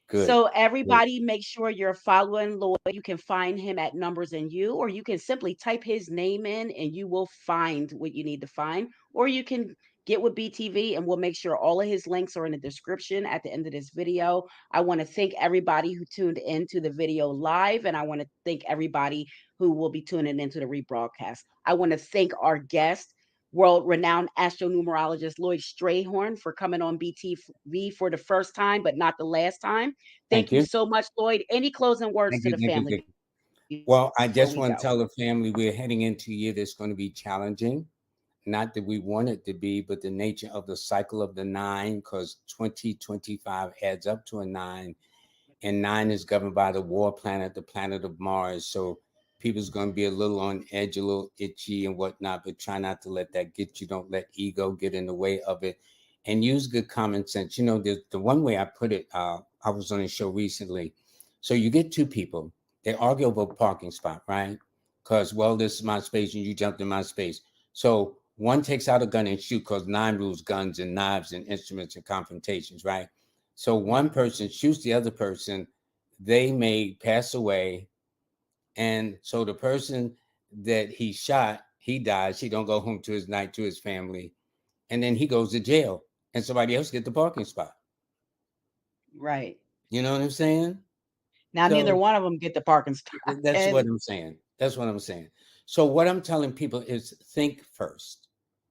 S3: good,
S1: so
S3: good.
S1: everybody make sure you're following Lloyd. You can find him at Numbers and You, or you can simply type his name in and you will find what you need to find. Or you can get with BTV and we'll make sure all of his links are in the description at the end of this video. I want to thank everybody who tuned into the video live, and I want to thank everybody who will be tuning into the rebroadcast. I want to thank our guest, world-renowned astronumerologist Lloyd Strayhorn, for coming on BTV for the first time, but not the last time.
S3: Thank
S1: Thank you
S3: you.
S1: so much, Lloyd. Any closing words
S3: Thank
S1: to
S3: you.
S1: the
S3: Thank you.
S1: family
S3: Thank you.
S1: before we
S3: Well, I
S1: go?
S3: just want to tell the family we're heading into a year that's going to be challenging. Not that we want it to be, but the nature of the cycle of the nine, because 2025 adds up to a nine, and nine is governed by the war planet, the planet of Mars. So people's going to be a little on edge, a little itchy and whatnot, but try not to let that get you. Don't let ego get in the way of it, and use good common sense. The one way I put it, I was on a show recently. So you get two people, they argue over a parking spot, right? Because, well, this is my space and you jumped in my space. So one takes out a gun and shoot, because nine rules guns and knives and instruments and confrontations, right? So one person shoots the other person, they may pass away. And so the person that he shot, he dies. He don't go home to his night, to his family. And then he goes to jail and somebody else get the parking spot.
S1: Right.
S3: You know what I'm saying?
S1: Now, neither
S3: So
S1: one of them get the parking spot.
S3: that's what
S1: And
S3: I'm saying. That's what I'm saying. So what I'm telling people is think first.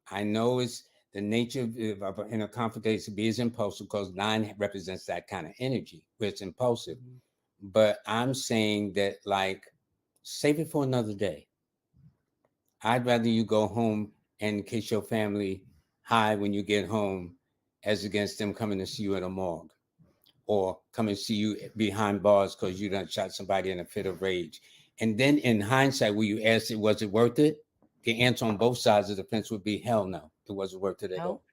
S3: I know it's the nature of in a conflict to be is impulsive because 9 represents that kind of energy where it's impulsive.
S1: Mhm.
S3: But I'm saying that like save it for another day. I'd rather you go home and kiss your family high when you get home as against them coming to see you at a morgue or come and see you behind bars because you done shot somebody in a fit of rage. And then in hindsight, will you ask it, was it worth it? The answer on both sides of the fence would be hell no, it wasn't worth it at
S1: no,
S3: all.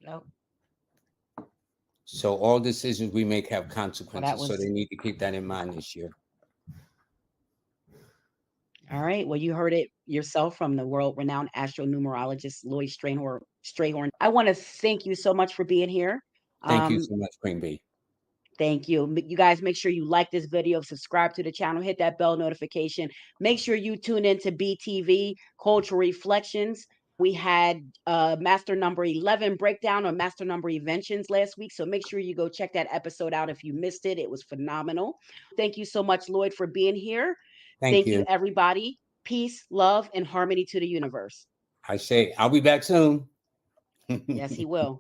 S1: no.
S3: So all decisions we make have
S1: Well, that
S3: consequences. So they
S1: was
S3: need to keep that in mind this year.
S1: all right. Well, you heard it yourself from the world-renowned astro-numerologist Lloyd Strayhorn. I want to thank you so much for being here.
S3: Thank you
S1: Um,
S3: so much, Queen Bee.
S1: Thank you. You guys make sure you like this video, subscribe to the channel, hit that bell notification. Make sure you tune into BTV Cultural Reflections. We had master number 11 breakdown on master number inventions last week. So make sure you go check that episode out if you missed it. It was phenomenal. Thank you so much, Lloyd, for being here.
S3: Thank
S1: Thank you,
S3: you.
S1: everybody. Peace, love, and harmony to the universe.
S3: I say I'll be back soon.
S1: Yes, he will.